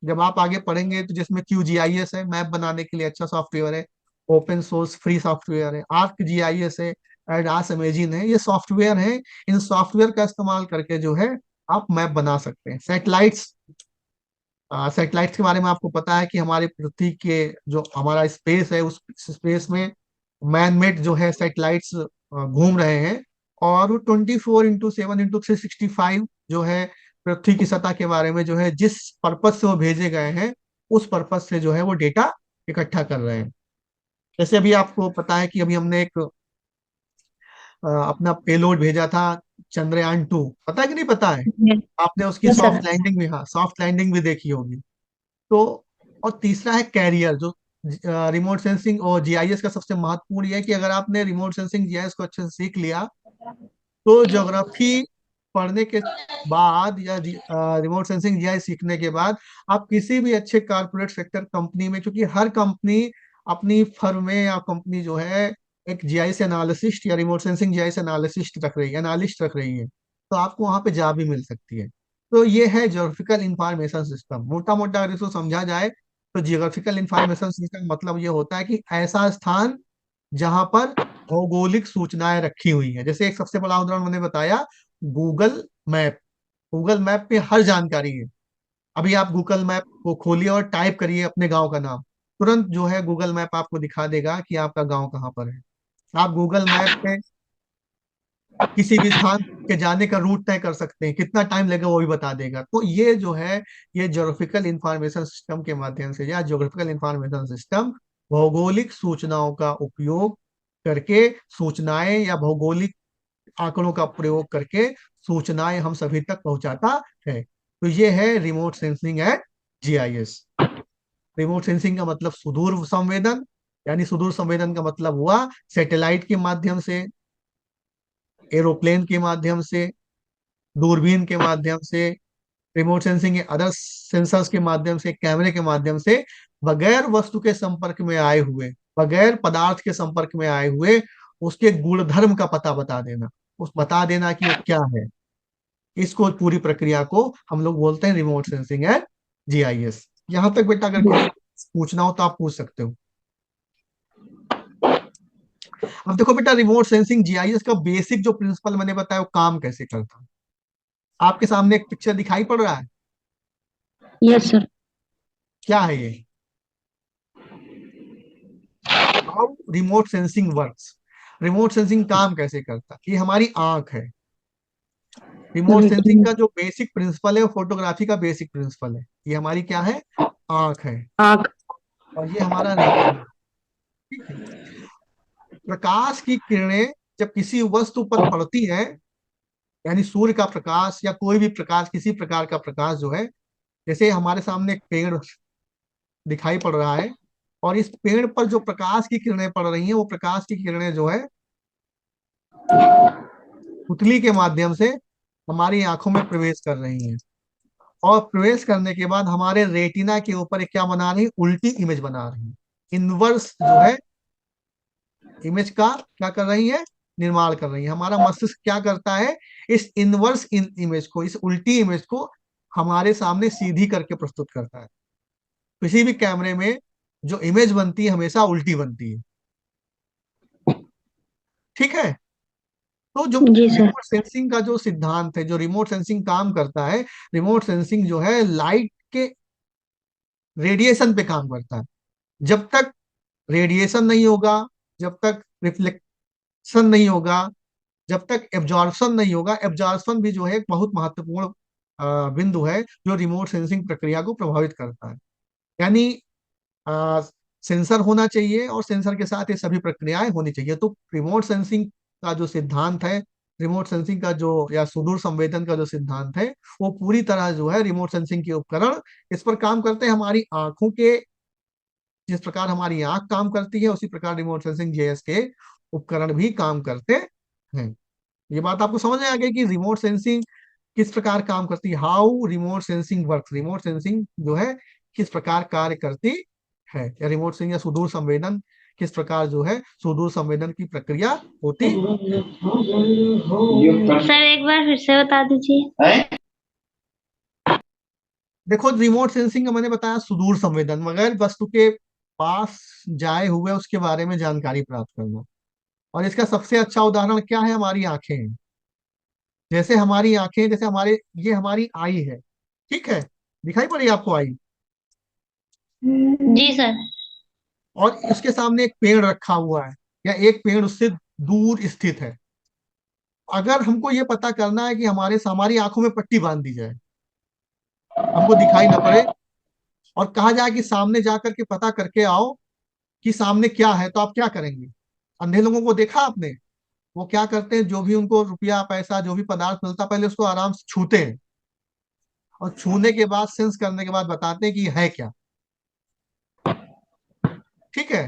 जब आप आगे पढ़ेंगे तो, जिसमें QGIS है, मैप बनाने के लिए अच्छा सॉफ्टवेयर है। ओपन सोर्स फ्री सॉफ्टवेयर है, आर्क जीआईएस है, एडास इमेजिन है, ये सॉफ्टवेयर है। इन सॉफ्टवेयर का इस्तेमाल करके जो है आप मैप बना सकते हैं। सैटेलाइट्स के बारे में आपको पता है कि हमारी पृथ्वी के जो हमारा स्पेस है, उस स्पेस में मैन मेड जो है सैटेलाइट्स घूम रहे हैं। और वो 24x7x365 जो है पृथ्वी की सतह के बारे में जो है जिस पर्पज से वो भेजे गए हैं, उस पर्पज से जो है वो डेटा इकट्ठा कर रहे हैं। जैसे अभी आपको पता है कि अभी हमने एक अपना पेलोड भेजा था, चंद्रयान 2। पता है कि नहीं पता है? आपने उसकी यस सर। सॉफ्ट लैंडिंग भी, हाँ सॉफ्ट लैंडिंग भी देखी होगी। तो और तीसरा है कैरियर। जो रिमोट सेंसिंग और जीआईएस का सबसे महत्वपूर्ण यह है कि अगर आपने रिमोट सेंसिंग जीआईएस को अच्छे से सीख लिया तो ज्योग्राफी पढ़ने के बाद या रिमोट सेंसिंग जीआईएस सीखने के बाद आप किसी भी अच्छे कारपोरेट सेक्टर कंपनी में, क्योंकि हर कंपनी अपनी फर्म में या कंपनी जो है एक जीआईएस एनालिसिस्ट या रिमोट सेंसिंग जीआईएस एनालिसिस्ट रख रही है, एनालिस्ट रख रही है, तो आपको वहां पे जॉब भी मिल सकती है। तो ये है ज्योग्राफिकल इंफॉर्मेशन सिस्टम। मोटा मोटा अगर इसको समझा जाए तो जियोग्राफिकल इंफॉर्मेशन सिस्टम मतलब ये होता है कि ऐसा स्थान जहां पर भौगोलिक सूचनाएं रखी हुई हैं। जैसे एक सबसे बड़ा उदाहरण मैंने बताया, गूगल मैप। गूगल मैप पे हर जानकारी है। अभी आप गूगल मैप को खोलिए और टाइप करिए अपने गांव का नाम, तुरंत जो है गूगल मैप आपको दिखा देगा कि आपका गांव कहाँ पर है। आप गूगल मैप पे किसी भी स्थान के जाने का रूट तय कर सकते हैं, कितना टाइम लगेगा वो भी बता देगा। तो ये जो है, ये ज्योग्राफिकल इंफॉर्मेशन सिस्टम के माध्यम से, या ज्योग्राफिकल इंफॉर्मेशन सिस्टम भौगोलिक सूचनाओं का उपयोग करके सूचनाएं या भौगोलिक आंकड़ों का प्रयोग करके सूचनाएं हम सभी तक पहुंचाता है। तो ये है remote sensing and GIS. Remote sensing का मतलब सुदूर संवेदन, यानी सुदूर संवेदन का मतलब हुआ सैटेलाइट के माध्यम से, एरोप्लेन के माध्यम से, दूरबीन के माध्यम से, रिमोट सेंसिंग के अदर सेंसर्स के माध्यम से, कैमरे के माध्यम से, बगैर वस्तु के संपर्क में आए हुए, बगैर पदार्थ के संपर्क में आए हुए उसके गुणधर्म का पता बता देना, उस बता देना कि वो क्या है। इसको पूरी प्रक्रिया को हम लोग बोलते हैं रिमोट सेंसिंग एंड जीआईएस। यहां तक बेटा अगर किसी को पूछना हो तो आप पूछ सकते हो। अब देखो बेटा, रिमोट सेंसिंग जीआईएस का बेसिक जो प्रिंसिपल मैंने बताया वो काम कैसे करता है। आपके सामने एक पिक्चर दिखाई पड़ रहा है, यस सर। क्या है ये? How remote sensing works. Remote sensing काम कैसे करता है? ये हमारी आंख है। रिमोट सेंसिंग का जो बेसिक प्रिंसिपल है वो फोटोग्राफी का बेसिक प्रिंसिपल है। ये हमारी क्या है? आंख है। आँख। और ये हमारा रेटिना। ठीक है। प्रकाश की किरणें जब किसी वस्तु पर पड़ती है, यानी सूर्य का प्रकाश या कोई भी प्रकाश, किसी प्रकार का प्रकाश जो है, जैसे हमारे सामने एक पेड़ दिखाई पड़ रहा है और इस पेड़ पर जो प्रकाश की किरणें पड़ रही हैं, वो प्रकाश की किरणें जो है पुतली के माध्यम से हमारी आंखों में प्रवेश कर रही हैं। और प्रवेश करने के बाद हमारे रेटिना के ऊपर एक क्या बना रही है? उल्टी इमेज बना रही है। इनवर्स जो है इमेज का क्या कर रही है? निर्माण कर रही है। हमारा मस्तिष्क क्या करता है? इस इनवर्स इन इमेज को, इस उल्टी इमेज को हमारे सामने सीधी करके प्रस्तुत करता है। किसी भी कैमरे में जो इमेज बनती है हमेशा उल्टी बनती है। ठीक है। तो जो जी सर। रिमोट सेंसिंग का जो सिद्धांत है, जो रिमोट सेंसिंग काम करता है, रिमोट सेंसिंग जो है लाइट के रेडिएशन पे काम करता है। जब तक रेडिएशन नहीं होगा, जब तक रिफ्लेक्शन नहीं होगा, जब तक एब्जॉर्प्शन नहीं होगा, एब्जॉर्प्शन भी जो है एक बहुत महत्वपूर्ण बिंदु है जो रिमोट सेंसिंग प्रक्रिया को प्रभावित करता है। यानी आ, सेंसर होना चाहिए और सेंसर के साथ ये सभी प्रक्रियाएं होनी चाहिए। तो रिमोट सेंसिंग का जो सिद्धांत है, रिमोट सेंसिंग का जो या सुदूर संवेदन का जो सिद्धांत है, वो पूरी तरह जो है रिमोट सेंसिंग के उपकरण इस पर काम करते हैं। हमारी आंखों के, जिस प्रकार हमारी आंख काम करती है उसी प्रकार रिमोट सेंसिंग जेएस के उपकरण भी काम करते हैं। ये बात आपको समझ में आ गई कि रिमोट सेंसिंग किस प्रकार काम करती है, how remote sensing work. Remote sensing जो है किस प्रकार कार्य करती है, या रिमोट सेंसिंग या सुदूर संवेदन किस प्रकार जो है सुदूर संवेदन की प्रक्रिया होती। सर एक बार फिर से बता दीजिए। देखो, रिमोट सेंसिंग का मैंने बताया सुदूर संवेदन, मगर वस्तु के पास जाए हुए उसके बारे में जानकारी प्राप्त करना। और इसका सबसे अच्छा उदाहरण क्या है? हमारी आंखें हैं। जैसे हमारी आंखें, जैसे हमारे, ये हमारी आई है, ठीक है, दिखाई पड़ी आपको आई? जी सर। और इसके सामने एक पेड़ रखा हुआ है, या एक पेड़ उससे दूर स्थित है। अगर हमको ये पता करना है कि हमारी आंखों में पट्टी बांध दी जाए, हमको दिखाई ना पड़े, और कहा जाए कि सामने जाकर के पता करके आओ कि सामने क्या है, तो आप क्या करेंगे? अंधे लोगों को देखा आपने? वो क्या करते हैं, जो भी उनको रुपया पैसा जो भी पदार्थ मिलता पहले उसको आराम से छूते हैं, और छूने के बाद सेंस करने के बाद बताते हैं कि ये है क्या। ठीक है।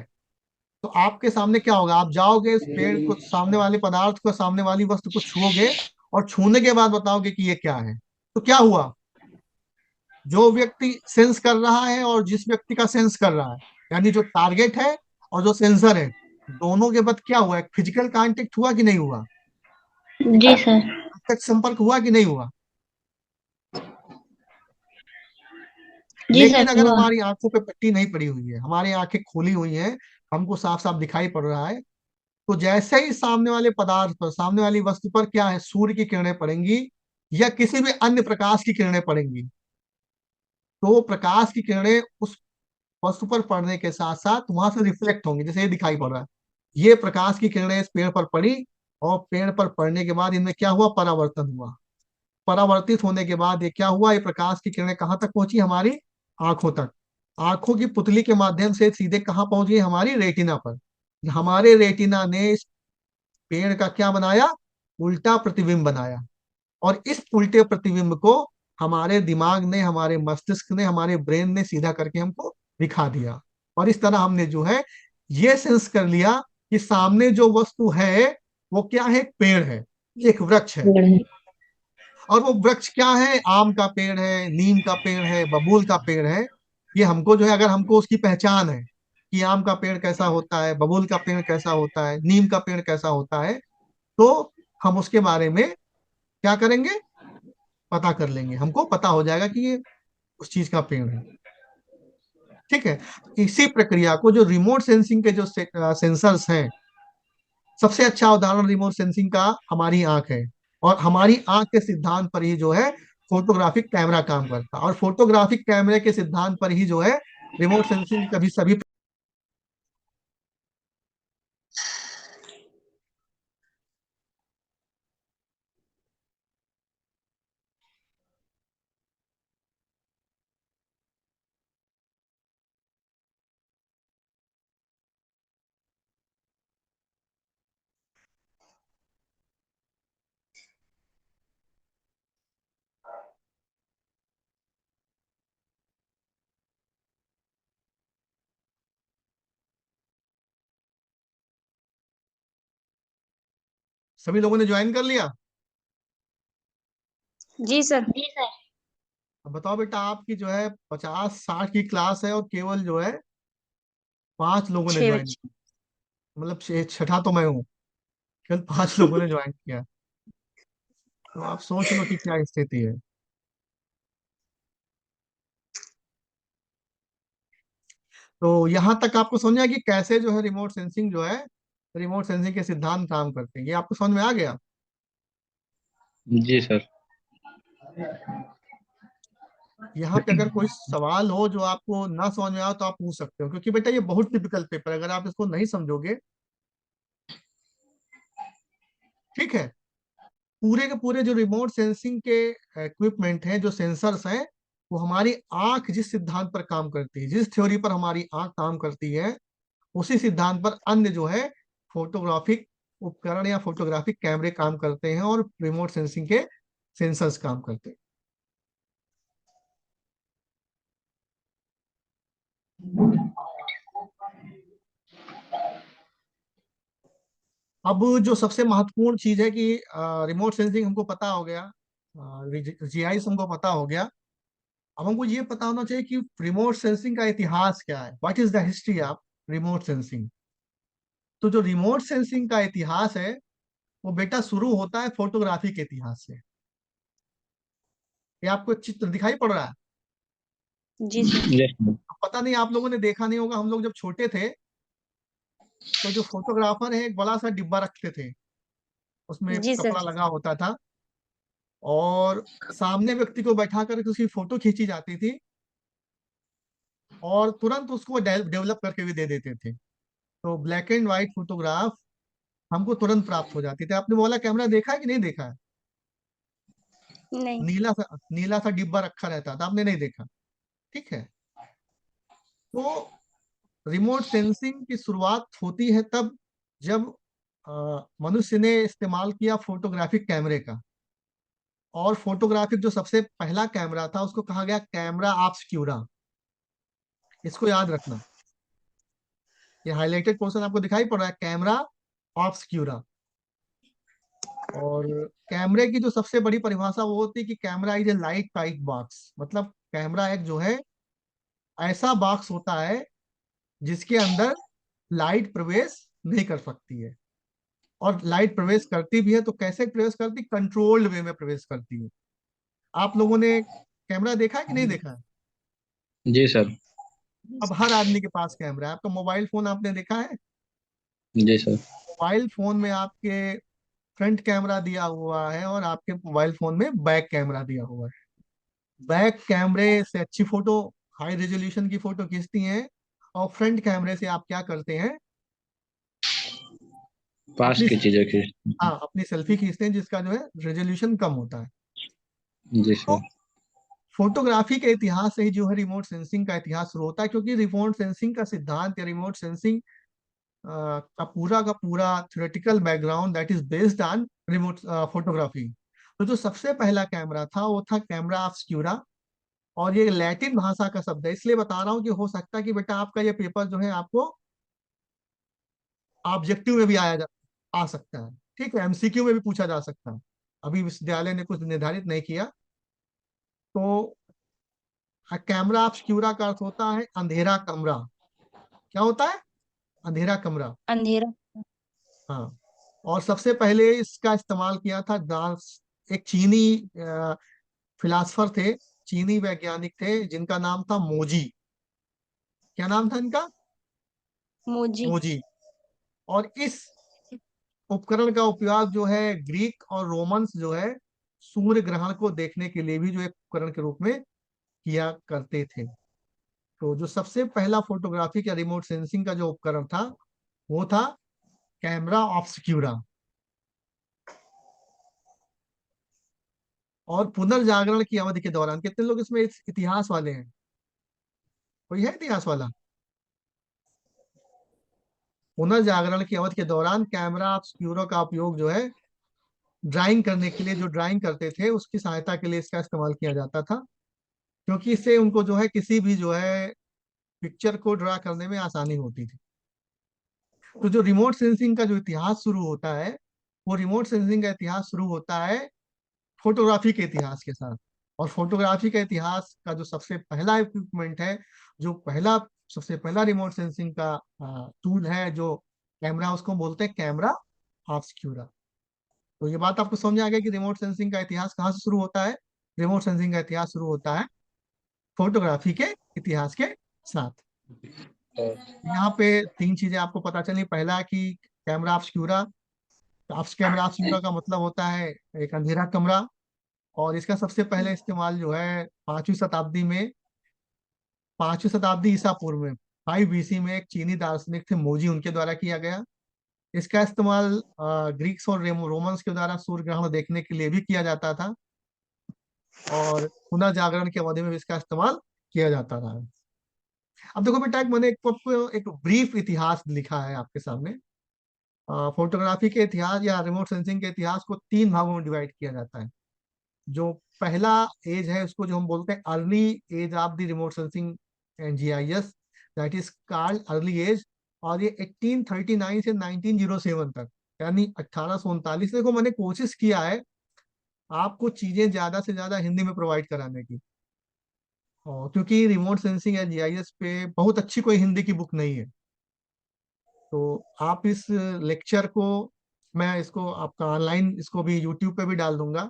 तो आपके सामने क्या होगा? आप जाओगे इस पेड़ को, सामने वाले पदार्थ को, सामने वाली वस्तु को छुओगे, और छूने के बाद बताओगे कि ये क्या है। तो क्या हुआ? जो व्यक्ति सेंस कर रहा है और जिस व्यक्ति का सेंस कर रहा है, यानी जो टारगेट है और जो सेंसर है, दोनों के बीच क्या हुआ? एक फिजिकल कांटेक्ट हुआ कि नहीं हुआ? जी सर। प्रत्यक्ष संपर्क हुआ कि नहीं हुआ? जी लेकिन सर अगर हुआ। हमारी आंखों पे पट्टी नहीं पड़ी हुई है, हमारी आंखें खुली हुई हैं, हमको साफ साफ दिखाई पड़ रहा है, तो जैसे ही सामने वाले पदार्थ पर, सामने वाली वस्तु पर क्या है, सूर्य की किरणें पड़ेंगी या किसी भी अन्य प्रकाश की किरणें पड़ेंगी, तो प्रकाश की किरणें उस वस्तु पर पड़ने के साथ साथ वहां से रिफ्लेक्ट होंगी। जैसे ये दिखाई पड़ रहा है, ये प्रकाश की किरणें इस पेड़ पर पड़ी, और पेड़ पर पड़ने के बाद इनमें क्या हुआ? परावर्तन हुआ। परावर्तित होने के बाद ये क्या हुआ? ये प्रकाश की किरणें कहाँ तक पहुंची? हमारी आंखों तक। आंखों की पुतली के माध्यम से सीधे कहाँ पहुंच गई? हमारी रेटिना पर। हमारे रेटिना ने इस पेड़ का क्या बनाया, उल्टा प्रतिबिंब बनाया, और इस उल्टे प्रतिबिंब को हमारे दिमाग ने, हमारे मस्तिष्क ने, हमारे ब्रेन ने सीधा करके हमको दिखा दिया। और इस तरह हमने जो है ये सेंस कर लिया कि सामने जो वस्तु है वो क्या है, एक पेड़ है, एक वृक्ष है। पेड़ है। और वो वृक्ष क्या है, आम का पेड़ है, नीम का पेड़ है, बबूल का पेड़ है। ये हमको जो है, अगर हमको उसकी पहचान है कि आम का पेड़ कैसा होता है, बबूल का पेड़ कैसा होता है, नीम का पेड़ कैसा होता है, तो हम उसके बारे में क्या करेंगे, पता कर लेंगे, हमको पता हो जाएगा कि ये उस चीज का पेड़ है। ठीक है। इसी प्रक्रिया को जो रिमोट सेंसिंग के जो सेंसर्स हैं, सबसे अच्छा उदाहरण रिमोट सेंसिंग का हमारी आंख है। और हमारी आंख के सिद्धांत पर ही जो है फोटोग्राफिक कैमरा काम करता है, और फोटोग्राफिक कैमरे के सिद्धांत पर ही जो है रिमोट सेंसिंग कभी सभी। सभी लोगों ने ज्वाइन कर लिया। जी सर। जी सर। अब बताओ बेटा, आपकी जो है 50-60 की क्लास है और केवल जो है 5 लोगों ने छह ज्वाइन बच्चे। किया। मतलब छठा तो मैं हूँ, केवल 5 लोगों ने ज्वाइन किया। तो आप सोच लो कि क्या स्थिति है। तो यहां तक आपको समझ में आया कि कैसे जो है रिमोट सेंसिंग जो है, रिमोट सेंसिंग के सिद्धांत काम करते हैं, ये आपको समझ में आ गया। जी सर। यहाँ पे अगर कोई सवाल हो जो आपको ना समझ में आया तो आप पूछ सकते हो, क्योंकि बेटा ये बहुत टिपिकल पेपर है, अगर आप इसको नहीं समझोगे। ठीक है। पूरे के पूरे जो रिमोट सेंसिंग के इक्विपमेंट हैं, जो सेंसर्स हैं, वो हमारी आंख जिस सिद्धांत पर काम करती है, जिस थ्योरी पर हमारी आंख काम करती है, उसी सिद्धांत पर अन्य जो है फोटोग्राफिक उपकरण या फोटोग्राफिक कैमरे काम करते हैं, और रिमोट सेंसिंग के सेंसर्स काम करते हैं। अब जो सबसे महत्वपूर्ण चीज है कि रिमोट सेंसिंग हमको पता हो गया, जीआईएस हमको पता हो गया। अब हमको ये पता होना चाहिए कि रिमोट सेंसिंग का इतिहास क्या है, what is the history of remote sensing. तो जो रिमोट सेंसिंग का इतिहास है, वो बेटा शुरू होता है फोटोग्राफी के इतिहास से। ये आपको चित्र दिखाई पड़ रहा है। जी सर। Yes sir. अब पता नहीं, आप लोगों ने देखा नहीं होगा, हम लोग जब छोटे थे तो जो फोटोग्राफर है एक बड़ा सा डिब्बा रखते थे, उसमें जी कपड़ा सर। लगा होता था, और सामने व्यक्ति को बैठा कर उसकी फोटो खींची जाती थी, और तुरंत उसको डेवलप करके भी दे देते थे। तो ब्लैक एंड व्हाइट फोटोग्राफ हमको तुरंत प्राप्त हो जाती थी। आपने वो वाला कैमरा देखा है कि नहीं देखा है? नहीं। नीला सा डिब्बा रखा रहता था, आपने नहीं देखा। ठीक है। तो रिमोट सेंसिंग की शुरुआत होती है तब जब मनुष्य ने इस्तेमाल किया फोटोग्राफिक कैमरे का। और फोटोग्राफिक जो सबसे पहला कैमरा था उसको कहा गया कैमरा ऑब्सक्यूरा। इसको याद रखना। ये हाईलाइटेड पोर्शन आपको दिखाई पड़ रहा है, कैमरा ऑब्सक्यूरा। और कैमरे की जो सबसे बड़ी परिभाषा वो होती है कि camera is a light tight box. मतलब कैमरा एक जो है ऐसा बॉक्स होता है जिसके अंदर लाइट प्रवेश नहीं कर सकती है, और लाइट प्रवेश करती भी है तो कैसे प्रवेश करती, कंट्रोल्ड वे में प्रवेश करती है। आप लोगों ने कैमरा देखा है कि नहीं देखा है? जी सर। अब हर आदमी के पास कैमरा है। आपका मोबाइल फोन आपने देखा है? जी सर। मोबाइल फोन में आपके फ्रंट कैमरा दिया हुआ है, और आपके मोबाइल फोन में बैक कैमरा दिया हुआ है। बैक कैमरे से अच्छी फोटो, हाई रेजोल्यूशन की फोटो खींचती हैं, और फ्रंट कैमरे से आप क्या करते हैं, पास अपनी, की चीजें खींच। हाँ, अपनी सेल्फी खींचते हैं जिसका जो है रेजोल्यूशन कम होता है। जी तो सर। फोटोग्राफी के इतिहास से ही जो है रिमोट सेंसिंग का इतिहास शुरू होता है, क्योंकि रिमोट सेंसिंग का सिद्धांत या रिमोट सेंसिंग का पूरा theoretical background that is based on remote photography. तो जो सबसे पहला कैमरा था वो था कैमरा ऑब्सक्यूरा। और ये लैटिन भाषा का शब्द है, इसलिए बता रहा हूँ कि हो सकता है कि बेटा आपका ये पेपर जो है आपको ऑब्जेक्टिव में भी आ सकता है, ठीक है, एमसीक्यू में भी पूछा जा सकता है। अभी विश्वविद्यालय ने कुछ निर्धारित नहीं किया। तो कैमरा ऑब्सक्यूरा का अर्थ होता है अंधेरा कमरा। क्या होता है? अंधेरा कमरा। अंधेरा। हाँ। और सबसे पहले इसका इस्तेमाल किया था डांस, एक चीनी फिलासफर थे, चीनी वैज्ञानिक थे जिनका नाम था मोजी। क्या नाम था इनका? मोजी। मोजी। और इस उपकरण का उपयोग जो है ग्रीक और रोमन्स जो है सूर्य ग्रहण को देखने के लिए भी जो एक उपकरण के रूप में किया करते थे। तो जो सबसे पहला फोटोग्राफी का रिमोट सेंसिंग का जो उपकरण था वो था कैमरा ऑब्सक्यूरा। और पुनर्जागरण की अवधि के दौरान, कितने लोग इसमें इतिहास वाले हैं? कोई है इतिहास वाला? पुनर्जागरण की अवधि के दौरान कैमरा ऑब्सक्यूरा का उपयोग जो है ड्राइंग करने के लिए, जो ड्राइंग करते थे उसकी सहायता के लिए इसका इस्तेमाल किया जाता था, क्योंकि इससे उनको जो है किसी भी जो है पिक्चर को ड्रा करने में आसानी होती थी। तो जो रिमोट सेंसिंग का जो इतिहास शुरू होता है, वो रिमोट सेंसिंग का इतिहास शुरू होता है फोटोग्राफी के इतिहास के साथ। और फोटोग्राफी का इतिहास का जो सबसे पहला इक्विपमेंट है, जो पहला सबसे पहला रिमोट सेंसिंग का टूल है, जो कैमरा, उसको बोलते हैं कैमरा ऑब्सक्यूरा। तो ये बात आपको समझ आ गया कि रिमोट सेंसिंग का इतिहास कहाँ से शुरू होता है? रिमोट सेंसिंग का इतिहास शुरू होता है फोटोग्राफी के इतिहास के साथ। यहाँ पे तीन चीजें आपको पता चली। पहला कि कैमरा ऑब्सक्यूरा, कैमरा ऑब्सक्यूरा का मतलब होता है एक अंधेरा कमरा। और इसका सबसे पहले इस्तेमाल जो है पांचवी शताब्दी ईसा पूर्व में, 5 BC में एक चीनी दार्शनिक थे मोजी, उनके द्वारा किया गया। इसका इस्तेमाल ग्रीक्स और रोमन्स के द्वारा सूर्य ग्रहण देखने के लिए भी किया जाता था। और पुनर्जागरण की अवधि में भी इसका इस्तेमाल किया जाता रहा। अब देखो बेटा, मैंने एक ब्रीफ इतिहास लिखा है आपके सामने। फोटोग्राफी के इतिहास या रिमोट सेंसिंग के इतिहास को 3 भागों में डिवाइड किया जाता है। जो पहला एज है उसको जो हम बोलते हैं early age of the remote sensing and GIS, that is called early age. और ये 1839 से 1907 तक, यानी 1839। देखो मैंने कोशिश किया है आपको चीजें ज्यादा से ज्यादा हिंदी में प्रोवाइड कराने की, और क्योंकि रिमोट सेंसिंग या जीआईएस पे बहुत अच्छी कोई हिंदी की बुक नहीं है। तो आप इस लेक्चर को, मैं इसको आपका ऑनलाइन इसको भी यूट्यूब पे भी डाल दूंगा।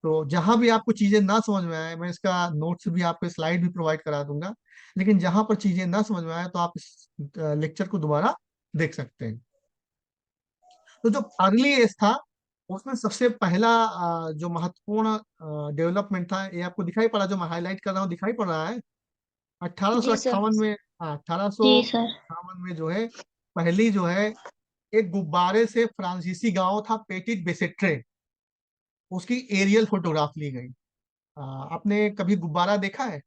तो जहां भी आपको चीजें ना समझ में आए, मैं इसका नोट्स भी, आपको स्लाइड भी प्रोवाइड करा दूंगा। लेकिन जहां पर चीजें ना समझ में आए तो आप इस लेक्चर को दोबारा देख सकते हैं। तो जो अर्ली एज था उसमें सबसे पहला जो महत्वपूर्ण डेवलपमेंट था, ये आपको दिखाई पड़ा, जो मैं हाईलाइट कर रहा हूँ दिखाई पड़ रहा है। जी सर। 1858 में, हाँ, अठारह सौ जी सर। अट्ठावन में जो है पहली जो है एक गुब्बारे से फ्रांसीसी गांव था पेटिट बेसेट्रे, उसकी एरियल फोटोग्राफ ली गई। आपने कभी गुब्बारा देखा है?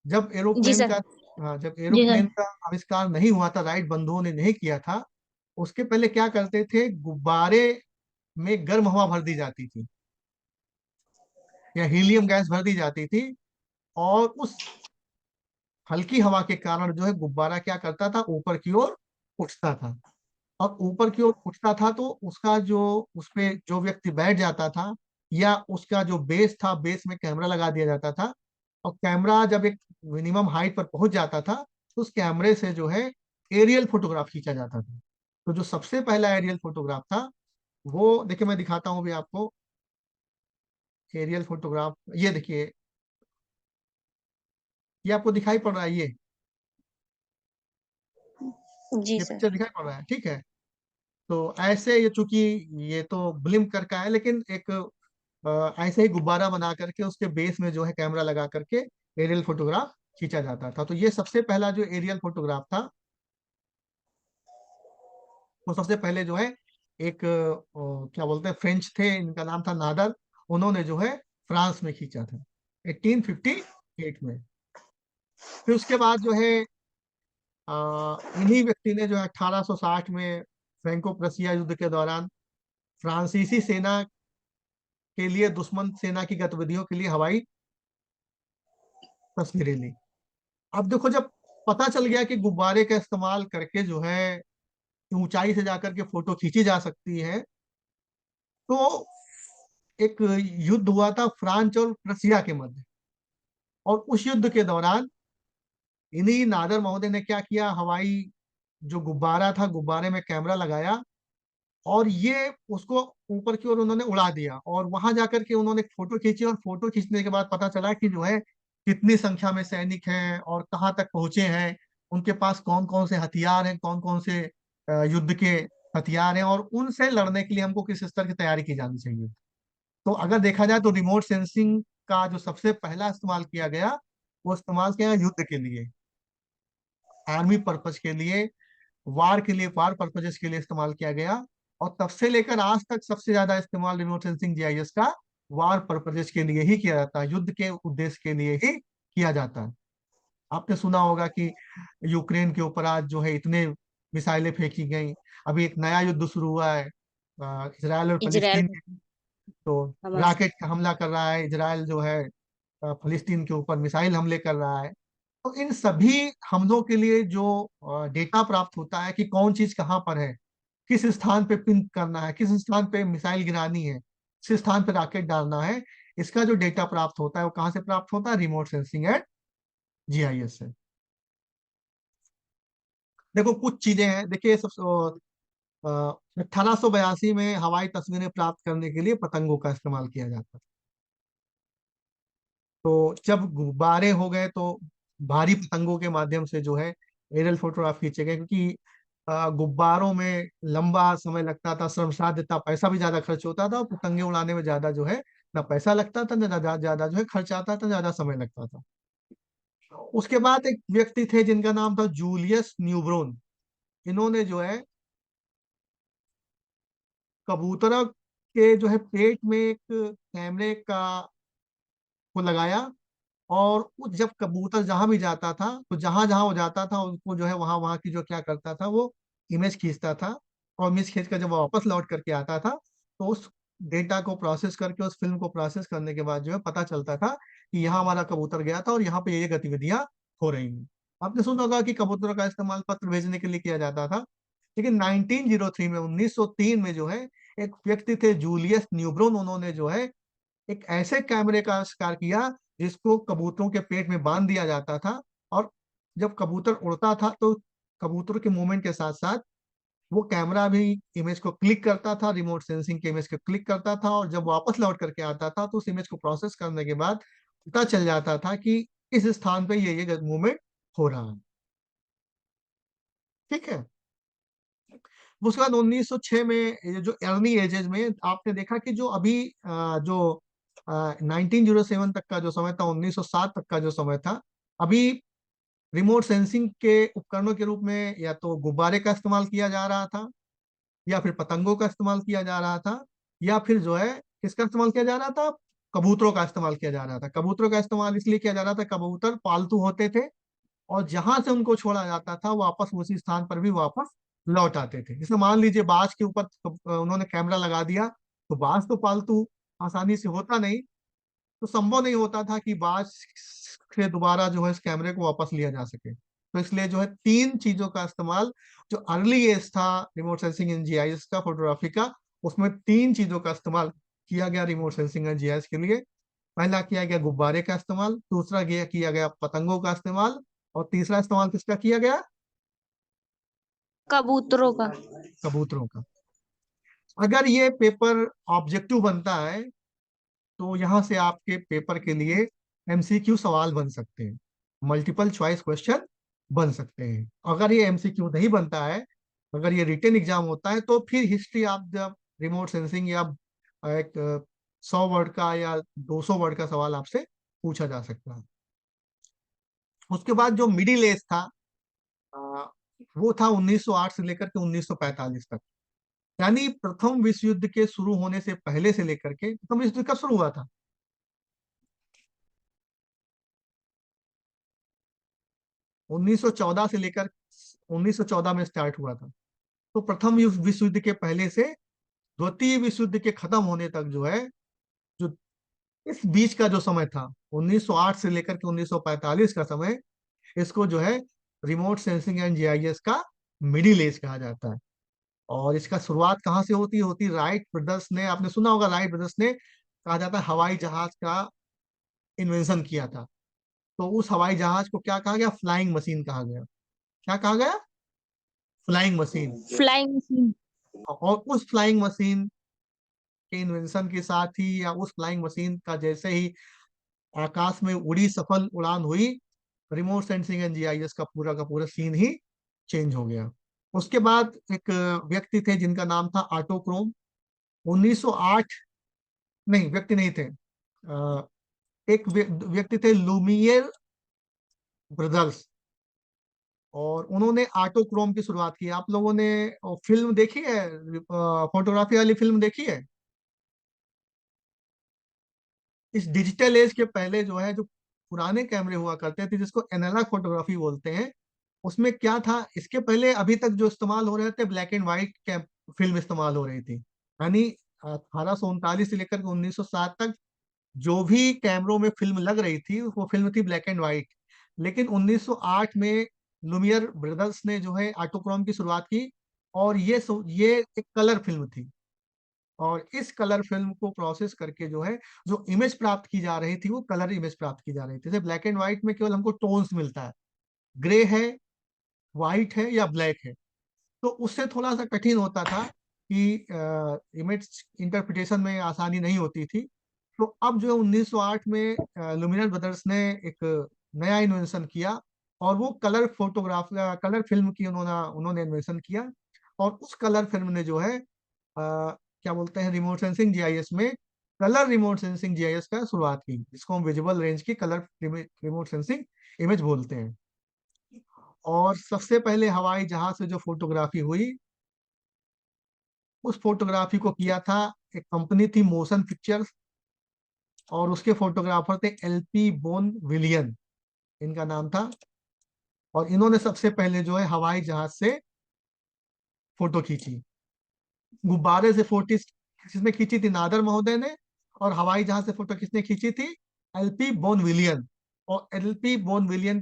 जब जी एरोप्लेन सर। का जब जी सर। एरोप्लेन का आविष्कार नहीं हुआ था, राइट बंधुओं ने नहीं किया था, उसके पहले क्या करते थे, गुब्बारे में गर्म हवा भर दी जाती थी या हीलियम गैस भर दी जाती थी। और उस हल्की हवा के कारण जो है गुब्बारा क्या करता था, ऊपर की ओर उठता था। और ऊपर की ओर उठता था तो उसका जो, उस पे जो व्यक्ति बैठ जाता था, या उसका जो बेस था, बेस में कैमरा लगा दिया जाता था। और कैमरा जब एक मिनिमम हाइट पर पहुंच जाता था तो उस कैमरे से जो है एरियल फोटोग्राफ खींचा जाता था। तो जो सबसे पहला एरियल फोटोग्राफ था वो, देखिए मैं दिखाता हूँ अभी आपको एरियल फोटोग्राफ। ये देखिए, ये आपको दिखाई पड़ रहा है, जी ये सर। पिक्चर दिखाई पड़ रहा है, ठीक है। तो ऐसे ये, चूंकि ये तो ब्लिम करका है, लेकिन एक ऐसे ही गुब्बारा बना करके उसके बेस में जो है कैमरा लगा करके एरियल फोटोग्राफ खींचा जाता था। तो ये सबसे पहला जो एरियल फोटोग्राफ था, वो सबसे पहले जो है एक क्या बोलते हैं, फ्रेंच थे, इनका नाम था नादर। उन्होंने जो है फ्रांस में खींचा था 1858 में। फिर उसके बाद जो है इन्हीं व्यक्ति ने जो है 1860 में फ्रैंको प्रशिया युद्ध के दौरान फ्रांसीसी सेना के लिए, दुश्मन सेना की गतिविधियों के लिए हवाई तस्वीरें ली। अब देखो, जब पता चल गया कि गुब्बारे का इस्तेमाल करके जो है ऊंचाई से जाकर के फोटो खींची जा सकती है, तो एक युद्ध हुआ था फ्रांस और प्रशिया के मध्य। और उस युद्ध के दौरान इन्हीं नादर महोदय ने क्या किया, हवाई जो गुब्बारा था, गुब्बारे में कैमरा लगाया और ये उसको ऊपर की ओर उन्होंने उड़ा दिया, और वहां जाकर के उन्होंने फोटो खींची। और फोटो खींचने के बाद पता चला कि जो है कितनी संख्या में सैनिक हैं और कहाँ तक पहुंचे हैं, उनके पास कौन कौन से हथियार हैं, कौन कौन से युद्ध के हथियार हैं, और उनसे लड़ने के लिए हमको किस स्तर की तैयारी की जानी चाहिए। तो अगर देखा जाए तो रिमोट सेंसिंग का जो सबसे पहला इस्तेमाल किया गया, वो इस्तेमाल किया गया युद्ध के लिए, आर्मी पर्पज के लिए, वार के लिए, वार पर्पजेस के लिए इस्तेमाल किया गया। और तब से लेकर आज तक सबसे ज्यादा इस्तेमाल रिमोट सेंसिंग जीआईएस का वार पर्पजेस के लिए ही किया जाता है, युद्ध के उद्देश्य के लिए ही किया जाता है। आपने सुना होगा कि यूक्रेन के ऊपर आज जो है इतने मिसाइलें फेंकी गई। अभी एक नया युद्ध शुरू हुआ है इसराइल और इजराइल फलस्तीन। तो हमास। रॉकेट का हमला कर रहा है इसराइल जो है, फलस्तीन के ऊपर मिसाइल हमले कर रहा है। तो इन सभी हमलों के लिए जो डेटा प्राप्त होता है कि कौन चीज कहाँ पर है, किस स्थान पे पिन करना है, किस स्थान पे मिसाइल गिरानी है, किस स्थान पे रॉकेट डालना है, इसका जो डेटा प्राप्त होता है वो कहाँ से प्राप्त होता है, रिमोट सेंसिंग एंड जीआईएस से। देखो कुछ चीजें हैं, देखिए सब 1882 में हवाई तस्वीरें प्राप्त करने के लिए पतंगों का इस्तेमाल किया जाता था। तो जब गुब्बारे हो गए तो भारी पतंगों के माध्यम से जो है एरियल फोटोग्राफ खींचे गए, क्योंकि गुब्बारों में लंबा समय लगता था, श्रम साध्य था, पैसा भी ज्यादा खर्च होता था, और पतंगे उड़ाने में ज्यादा जो है ना पैसा लगता था, ना ज्यादा ज्यादा जो है खर्च आता था, ज्यादा समय लगता था। उसके बाद एक व्यक्ति थे जिनका नाम था जूलियस न्यूब्रोन। इन्होंने जो है कबूतरों के जो है पेट में एक कैमरे का को लगाया, और जब कबूतर जहां भी जाता था तो जहां जहां वो जाता था उसको जो है वहां वहां की जो क्या करता था, वो इमेज खींचता था। और इमेज खींच कर जब वो वापस लौट करके आता था, तो उस डेटा को प्रोसेस करके, उस फिल्म को प्रोसेस करने के बाद जो है पता चलता था कि यहाँ हमारा कबूतर गया था और यहाँ पे ये गतिविधियां हो रही हैं। आपने सुना होगा कि कबूतरों का इस्तेमाल पत्र भेजने के लिए किया जाता था। लेकिन 1903 में, 1903 में जो है एक व्यक्ति थे जूलियस न्यूब्रोन, उन्होंने जो है एक ऐसे कैमरे का आविष्कार किया जिसको कबूतरों के पेट में बांध दिया जाता था। और जब कबूतर उड़ता था तो कबूतर के मूवमेंट के साथ साथ वो कैमरा भी इमेज को क्लिक करता था, रिमोट सेंसिंग के इमेज को क्लिक करता था, और जब वापस लौट करके आता था तो उस इमेज को प्रोसेस करने के बाद पता चल जाता था कि इस स्थान पे ये मूवमेंट हो रहा है। ठीक है। उसके बाद 1906 में ये जो अर्ली एजेस में आपने देखा कि जो अभी जो 1907 तक का जो समय था, 1907 तक का जो समय था, अभी रिमोट सेंसिंग के उपकरणों के रूप में या तो गुब्बारे का इस्तेमाल किया जा रहा था, या फिर पतंगों का इस्तेमाल किया जा रहा था, या फिर जो है किसका इस्तेमाल किया जा रहा था, कबूतरों का इस्तेमाल किया जा रहा था। कबूतरों का इस्तेमाल इसलिए किया जा रहा था, कबूतर पालतू होते थे, और जहां से उनको छोड़ा जाता था वापस उसी स्थान पर भी वापस लौट आते थे। जैसे मान लीजिए बाज के ऊपर उन्होंने कैमरा लगा दिया, तो बाज तो पालतू आसानी से होता नहीं, तो संभव नहीं होता था कि बाज से दोबारा जो है इस कैमरे को वापस लिया जा सके। तो इसलिए जो है तीन चीजों का इस्तेमाल, जो अर्ली एज था रिमोट सेंसिंग इन जीआईएस का, फोटोग्राफी का, उसमें तीन चीजों का इस्तेमाल किया गया रिमोट सेंसिंग एंड जीआईएस के लिए। पहला किया गया गुब्बारे का इस्तेमाल, दूसरा किया गया पतंगों का इस्तेमाल, और तीसरा इस्तेमाल किसका किया गया, कबूतरों का। कबूतरों का। अगर ये पेपर ऑब्जेक्टिव बनता है तो यहाँ से आपके पेपर के लिए एमसीक्यू सवाल बन सकते हैं, मल्टीपल चॉइस क्वेश्चन बन सकते हैं। अगर ये एमसीक्यू नहीं बनता है, अगर ये रिटन एग्जाम होता है, तो फिर हिस्ट्री आप जब रिमोट सेंसिंग या एक 100 वर्ड का या 200 वर्ड का सवाल आपसे पूछा जा सकता है। उसके बाद जो मिडिल एज था, आ, वो था 1908 से लेकर के 1945 तक। यानी प्रथम विश्व युद्ध के शुरू होने से पहले से लेकर के, प्रथम विश्व युद्ध कब शुरू हुआ था, 1914 से लेकर 1914 में स्टार्ट हुआ था। तो प्रथम विश्व युद्ध के पहले से द्वितीय विश्व युद्ध के खत्म होने तक जो है, जो इस बीच का जो समय था, 1908 से लेकर के 1945 का समय, इसको जो है रिमोट सेंसिंग एंड जीआईएस का मिडिल एज कहा जाता है। और इसका शुरुआत कहाँ से होती राइट ब्रदर्स ने, आपने सुना होगा, राइट ब्रदर्स ने, कहा जाता है, हवाई जहाज का इन्वेंशन किया था। तो उस हवाई जहाज को क्या कहा गया? फ्लाइंग मशीन कहा गया। क्या कहा गया? Flying machine. Flying machine. और उस फ्लाइंग मशीन के इन्वेंशन के साथ ही, या उस फ्लाइंग मशीन का जैसे ही आकाश में उड़ी, सफल उड़ान हुई, रिमोट सेंसिंग एंड जीआईएस का पूरा सीन ही चेंज हो गया। उसके बाद एक व्यक्ति थे जिनका नाम था ऑटोक्रोम। 1908, नहीं, व्यक्ति नहीं थे, एक व्यक्ति थे, लूमियर ब्रदर्स। और उन्होंने ऑटोक्रोम की शुरुआत की। आप लोगों ने फिल्म देखी है, फोटोग्राफी वाली फिल्म देखी है? इस डिजिटल एज के पहले जो है, जो पुराने कैमरे हुआ करते थे, जिसको एनालॉग फोटोग्राफी बोलते हैं, उसमें क्या था, इसके पहले अभी तक जो इस्तेमाल हो रहे थे, ब्लैक एंड व्हाइट फिल्म इस्तेमाल हो रही थी। यानी 1839 से लेकर के 1907 तक जो भी कैमरों में फिल्म लग रही थी, वो फिल्म थी ब्लैक एंड व्हाइट। लेकिन 1908 में लुमियर ब्रदर्स ने जो है ऑटोक्रोम की शुरुआत की, और ये एक कलर फिल्म थी। और इस कलर फिल्म को प्रोसेस करके जो है, जो इमेज प्राप्त की जा रही थी, वो कलर इमेज प्राप्त की जा रही थी। जैसे ब्लैक एंड व्हाइट में केवल हमको टोन्स मिलता है, ग्रे है, व्हाइट है या ब्लैक है। तो उससे थोड़ा सा कठिन होता था कि इमेज इंटरप्रिटेशन में आसानी नहीं होती थी। तो अब जो है 1908 में लुमिनर ब्रदर्स ने एक नया इन्वेंशन किया, और वो कलर फोटोग्राफ, कलर फिल्म की उन्होंने उन्होंने इन्वेंशन किया। और उस कलर फिल्म ने जो है, क्या बोलते हैं, रिमोट सेंसिंग जीआईएस में कलर रिमोट सेंसिंग जीआईएस का शुरुआत की, जिसको हम विजुअल रेंज की कलर रिमोट सेंसिंग इमेज बोलते हैं। और सबसे पहले हवाई जहाज से जो फोटोग्राफी हुई, उस फोटोग्राफी को किया था, एक कंपनी थी मोशन पिक्चर्स, और उसके फोटोग्राफर थे एलपी बोन विलियन, इनका नाम था। और इन्होंने सबसे पहले जो है हवाई जहाज से फोटो खींची। गुब्बारे से फोटो किसने खींची थी? नादर महोदय ने। और हवाई जहाज से फोटो किसने खींची थी? LP Bone Willian. और एलपी बोन विलियन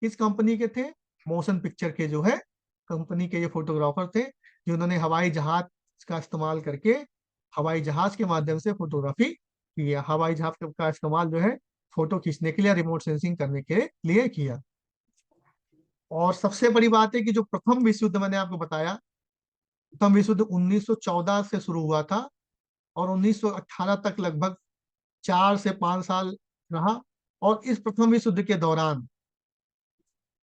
किस कंपनी के थे? मोशन पिक्चर के जो है कंपनी के ये फोटोग्राफर थे, जिन्होंने हवाई जहाज का इस्तेमाल करके, हवाई जहाज के माध्यम से फोटोग्राफी किया। हवाई जहाज का इस्तेमाल जो है फोटो खींचने के लिए, रिमोट सेंसिंग करने के लिए किया। और सबसे बड़ी बात है कि जो प्रथम विश्व युद्ध मैंने आपको बताया, प्रथम विश्व युद्ध 1914 से शुरू हुआ था, और 1918 तक लगभग 4 से 5 साल रहा। और इस प्रथम विश्व युद्ध के दौरान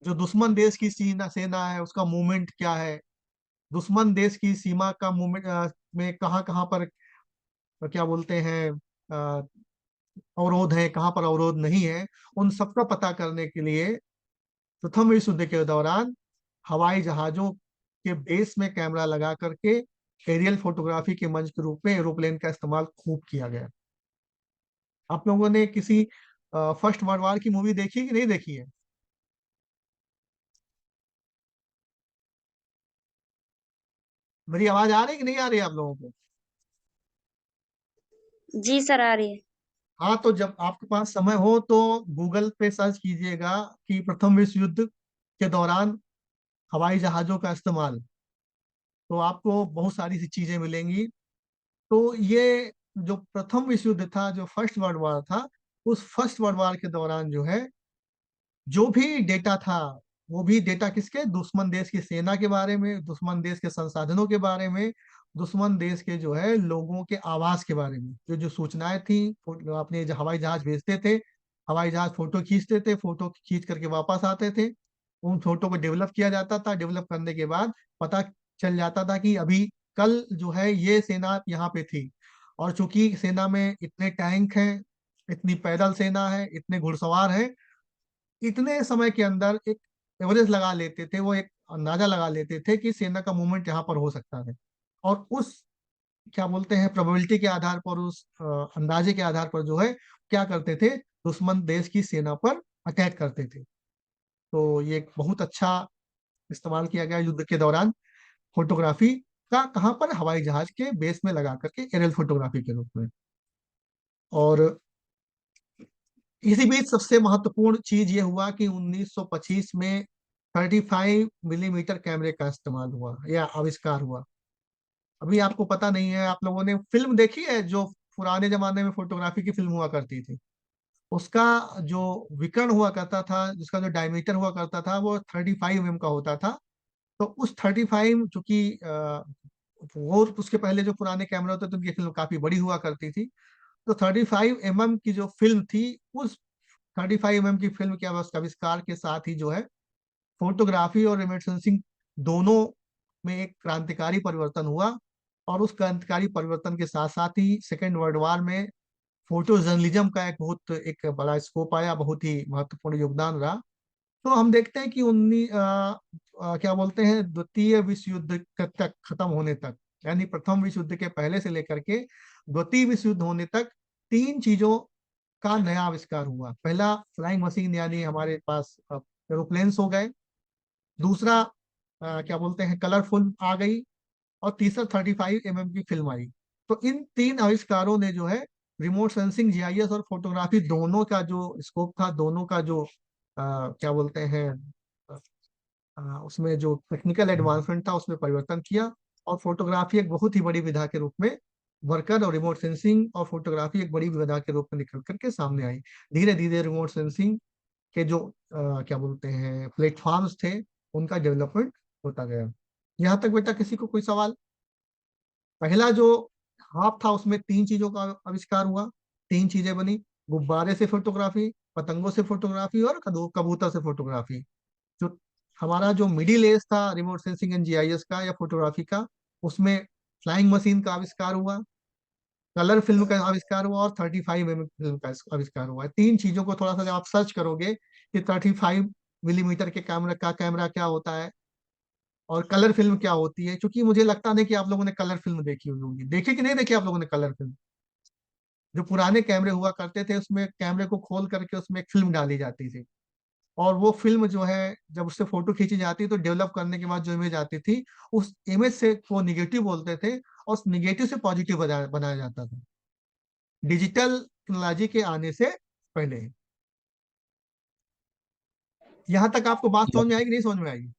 जो दुश्मन देश की सेना सेना है, उसका मूवमेंट क्या है, दुश्मन देश की सीमा का मूवमेंट में कहाँ कहाँ पर, क्या बोलते हैं, अ, अवरोध है, कहाँ पर अवरोध नहीं है, उन सबका पता करने के लिए प्रथम विश्व युद्ध के दौरान हवाई जहाजों के बेस में कैमरा लगा करके एरियल फोटोग्राफी के मंच के रूप में एरोप्लेन का इस्तेमाल खूब किया गया। आप लोगों ने किसी फर्स्ट वर्ल्ड वॉर की मूवी देखी है कि नहीं देखी है? मेरी आवाज आ रही है कि नहीं आ रही है आप लोगों को? जी सर, आ रही है। हाँ, तो जब आपके पास समय हो तो गूगल पे सर्च कीजिएगा कि प्रथम विश्व युद्ध के दौरान हवाई जहाजों का इस्तेमाल, तो आपको बहुत सारी सी चीजें मिलेंगी। तो ये जो प्रथम विश्व युद्ध था, जो फर्स्ट वर्ल्ड वॉर था, उस फर्स्ट वर्ल्ड वॉर के दौरान जो है, जो भी डेटा था, वो भी डेटा किसके? दुश्मन देश की सेना के बारे में, दुश्मन देश के संसाधनों के बारे में, दुश्मन देश के जो है लोगों के आवास के बारे में, जो जो सूचनाएं थी। अपने जो हवाई जहाज भेजते थे, हवाई जहाज फोटो खींचते थे, फोटो खींच करके वापस आते थे। उन फोटो को डेवलप किया जाता था। डेवलप करने के बाद पता चल जाता था कि अभी कल जो है ये सेना यहाँ पे थी। और चूंकि सेना में इतने टैंक हैं, इतनी पैदल सेना है, इतने घुड़सवार हैं, इतने समय के अंदर एक एवरेज लगा लेते थे, वो एक अंदाजा लगा लेते थे कि सेना का मूवमेंट यहाँ पर हो सकता है। और उस, क्या बोलते हैं, प्रोबेबिलिटी के आधार पर, उस अंदाजे के आधार पर जो है क्या करते थे, दुश्मन देश की सेना पर अटैक करते थे। तो ये एक बहुत अच्छा इस्तेमाल किया गया युद्ध के दौरान फोटोग्राफी का, कहाँ पर, हवाई जहाज के बेस में लगा करके एरियल फोटोग्राफी के रूप में। और इसी बीच सबसे महत्वपूर्ण चीज ये हुआ कि 1925 में 35 मिलीमीटर कैमरे का इस्तेमाल हुआ या आविष्कार हुआ। अभी आपको पता नहीं है, आप लोगों ने फिल्म देखी है जो पुराने जमाने में फोटोग्राफी की फिल्म हुआ करती थी, उसका जो विकर्ण हुआ करता था, जिसका जो डायमीटर हुआ करता था, वो 35 mm का होता था। तो उस 35, चूंकि वो उसके पहले जो पुराने कैमरे होते थे उनकी फिल्म काफी बड़ी हुआ करती थी, तो 35 mm की जो फिल्म थी, उस 35 mm की फिल्म के आविष्कार के साथ ही जो है फोटोग्राफी और रिमोट सेंसिंग दोनों में एक क्रांतिकारी परिवर्तन हुआ। और उस क्रांतिकारी परिवर्तन के साथ साथ ही सेकेंड वर्ल्ड वॉर में फोटो जर्नलिज्म का एक बड़ा स्कोप आया, बहुत ही महत्वपूर्ण योगदान रहा। तो हम देखते हैं कि क्या बोलते हैं, द्वितीय विश्व युद्ध तक खत्म होने तक, यानी प्रथम विश्व युद्ध के पहले से लेकर के द्वितीय विश्व युद्ध होने तक, तीन चीजों का नया आविष्कार हुआ। पहला फ्लाइंग मशीन, यानी हमारे पास एरोप्लेन्स हो गए। दूसरा क्या बोलते हैं, कलरफुल आ गई। और तीसरा 35 mm की फिल्म आई। तो इन तीन आविष्कारों ने जो है रिमोट सेंसिंग, जीआईएस और फोटोग्राफी दोनों का जो स्कोप था, दोनों का जो क्या बोलते हैं, उसमें जो टेक्निकल एडवांसमेंट था उसमें परिवर्तन किया। और फोटोग्राफी एक बहुत ही बड़ी विधा के रूप में वर्कर, और रिमोट सेंसिंग और फोटोग्राफी एक बड़ी विधा के रूप में निकल करके सामने आई। धीरे धीरे रिमोट सेंसिंग के जो क्या बोलते हैं प्लेटफॉर्म्स थे, उनका डेवलपमेंट होता गया। यहाँ तक बेटा किसी को कोई सवाल? पहला जो हाफ था उसमें तीन चीजों का आविष्कार हुआ, तीन चीजें बनी: गुब्बारे से फोटोग्राफी, पतंगों से फोटोग्राफी, और कबूतर से फोटोग्राफी। जो हमारा जो मिडिल एज था रिमोट सेंसिंग एंड जीआईएस का या फोटोग्राफी का, उसमें फ्लाइंग मशीन का आविष्कार हुआ, कलर फिल्म का आविष्कार हुआ, और 35 mm फिल्म का आविष्कार हुआ। तीन चीजों को थोड़ा सा जब आप सर्च करोगे कि 35 मिलीमीटर के कैमरा क्या होता है और कलर फिल्म क्या होती है, क्योंकि मुझे लगता नहीं कि आप लोगों ने कलर फिल्म देखी हुई होगी। देखी कि नहीं देखी आप लोगों ने कलर फिल्म? जो पुराने कैमरे हुआ करते थे, उसमें कैमरे को खोल करके उसमें एक फिल्म डाली जाती थी, और वो फिल्म जो है जब उससे फोटो खींची जाती तो डेवलप करने के बाद जो इमेज आती थी, उस इमेज से वो निगेटिव बोलते थे, और उस निगेटिव से पॉजिटिव बनाया जाता था, डिजिटल टेक्नोलॉजी के आने से पहले। यहां तक आपको बात समझ में आएगी, नहीं समझ में आएगी?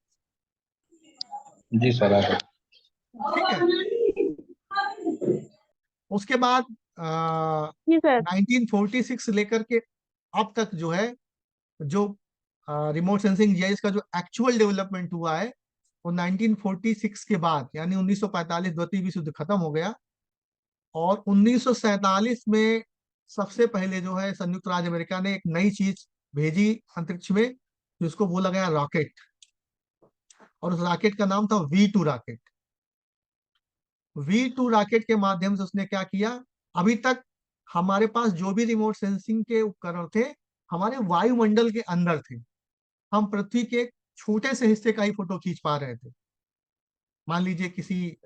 जी सर, आ गए। ठीक है। उसके बाद जी सर। 1946 से लेकर के अब तक जो है, जो रिमोट सेंसिंग जीआईएस का जो एक्चुअल डेवलपमेंट हुआ है, वो 1946 के बाद, यानी 1945 द्वितीय विश्व युद्ध खत्म हो गया, और 1947 में सबसे पहले जो है संयुक्त राज्य अमेरिका ने एक नई चीज भेजी अंतरिक्ष में, जिसको बोला गया रॉकेट। और उस रॉकेट का नाम था V2 रॉकेट। V2 रॉकेट के माध्यम से उसने क्या किया, अभी तक हमारे पास जो भी रिमोट सेंसिंग के उपकरण थे, हमारे वायुमंडल के अंदर थे। हम पृथ्वी के एक छोटे से हिस्से का ही फोटो खींच पा रहे थे, मान लीजिए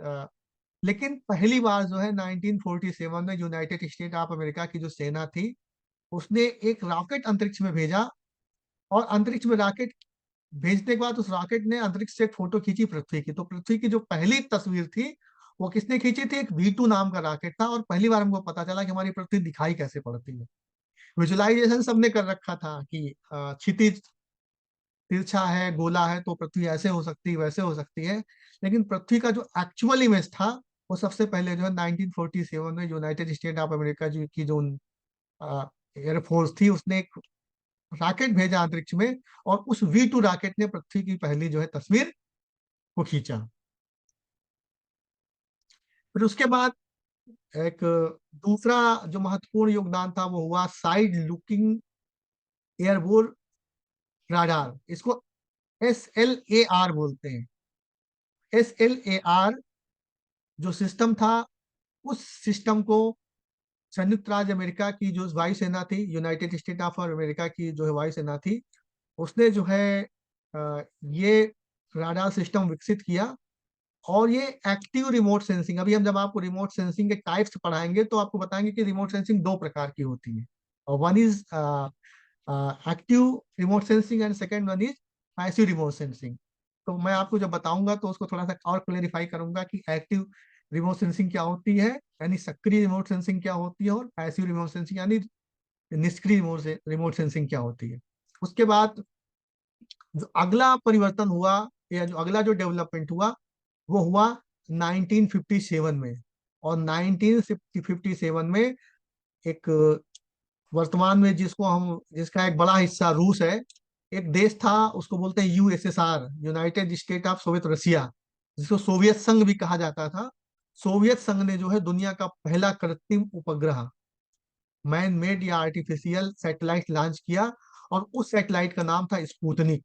लेकिन पहली बार जो है 1947 में यूनाइटेड स्टेट ऑफ अमेरिका की जो सेना थी, उसने एक रॉकेट अंतरिक्ष में भेजा। और अंतरिक्ष में रॉकेट भेजने के बाद उस रॉकेट ने अंतरिक्ष से एक फोटो खींची पृथ्वी की। तो पृथ्वी की जो पहली तस्वीर थी वो किसने खींची थी? एक V2 नाम का रॉकेट था। और पहली बार हमको पता चला कि हमारी पृथ्वी दिखाई कैसे पड़ती है। विजुअलाइजेशन सबने कर रखा था कि क्षितिज तिरछा है, गोला है, तो पृथ्वी ऐसे हो सकती है, वैसे हो सकती है। लेकिन पृथ्वी का जो एक्चुअल इमेज था, वो सबसे पहले जो है 1947 में यूनाइटेड स्टेट ऑफ अमेरिका की जो एयरफोर्स थी, उसने एक रॉकेट भेजा अंतरिक्ष में, और उस V2 रॉकेट ने पृथ्वी की पहली जो है तस्वीर को खींचा। फिर उसके बाद एक दूसरा जो महत्वपूर्ण योगदान था वो हुआ साइड लुकिंग एयरबोर्न राडार। इसको SLAR बोलते हैं। SLAR जो सिस्टम था, उस सिस्टम को संयुक्त राज्य अमेरिका की जो वायुसेना थी, यूनाइटेड स्टेट ऑफ अमेरिका की जो है वायुसेना थी, उसने जो है ये राडार सिस्टम विकसित किया। और ये एक्टिव रिमोट सेंसिंग, अभी हम जब आपको रिमोट सेंसिंग के टाइप्स पढ़ाएंगे तो आपको बताएंगे कि रिमोट सेंसिंग दो प्रकार की होती है। और one is active remote sensing and second one is passive remote sensing. तो मैं आपको जब बताऊंगा तो उसको थोड़ा सा और क्लेरिफाई करूंगा कि एक्टिव रिमोट सेंसिंग क्या होती है, यानी सक्रिय रिमोट सेंसिंग क्या होती है, और पैसिव रिमोट सेंसिंग यानी निष्क्रिय रिमोट सेंसिंग क्या होती है। उसके बाद जो अगला परिवर्तन हुआ, या जो अगला जो डेवलपमेंट हुआ, वो हुआ 1957 में। और 1957 में एक वर्तमान में जिसका एक बड़ा हिस्सा रूस है, एक देश था उसको बोलते हैं USSR, united state of Soviet Russia, जिसको सोवियत संघ भी कहा जाता था। सोवियत संघ ने जो है दुनिया का पहला कृत्रिम उपग्रह, मैन मेड या आर्टिफिशियल सैटेलाइट लॉन्च किया, और उस सैटेलाइट का नाम था स्पुतनिक।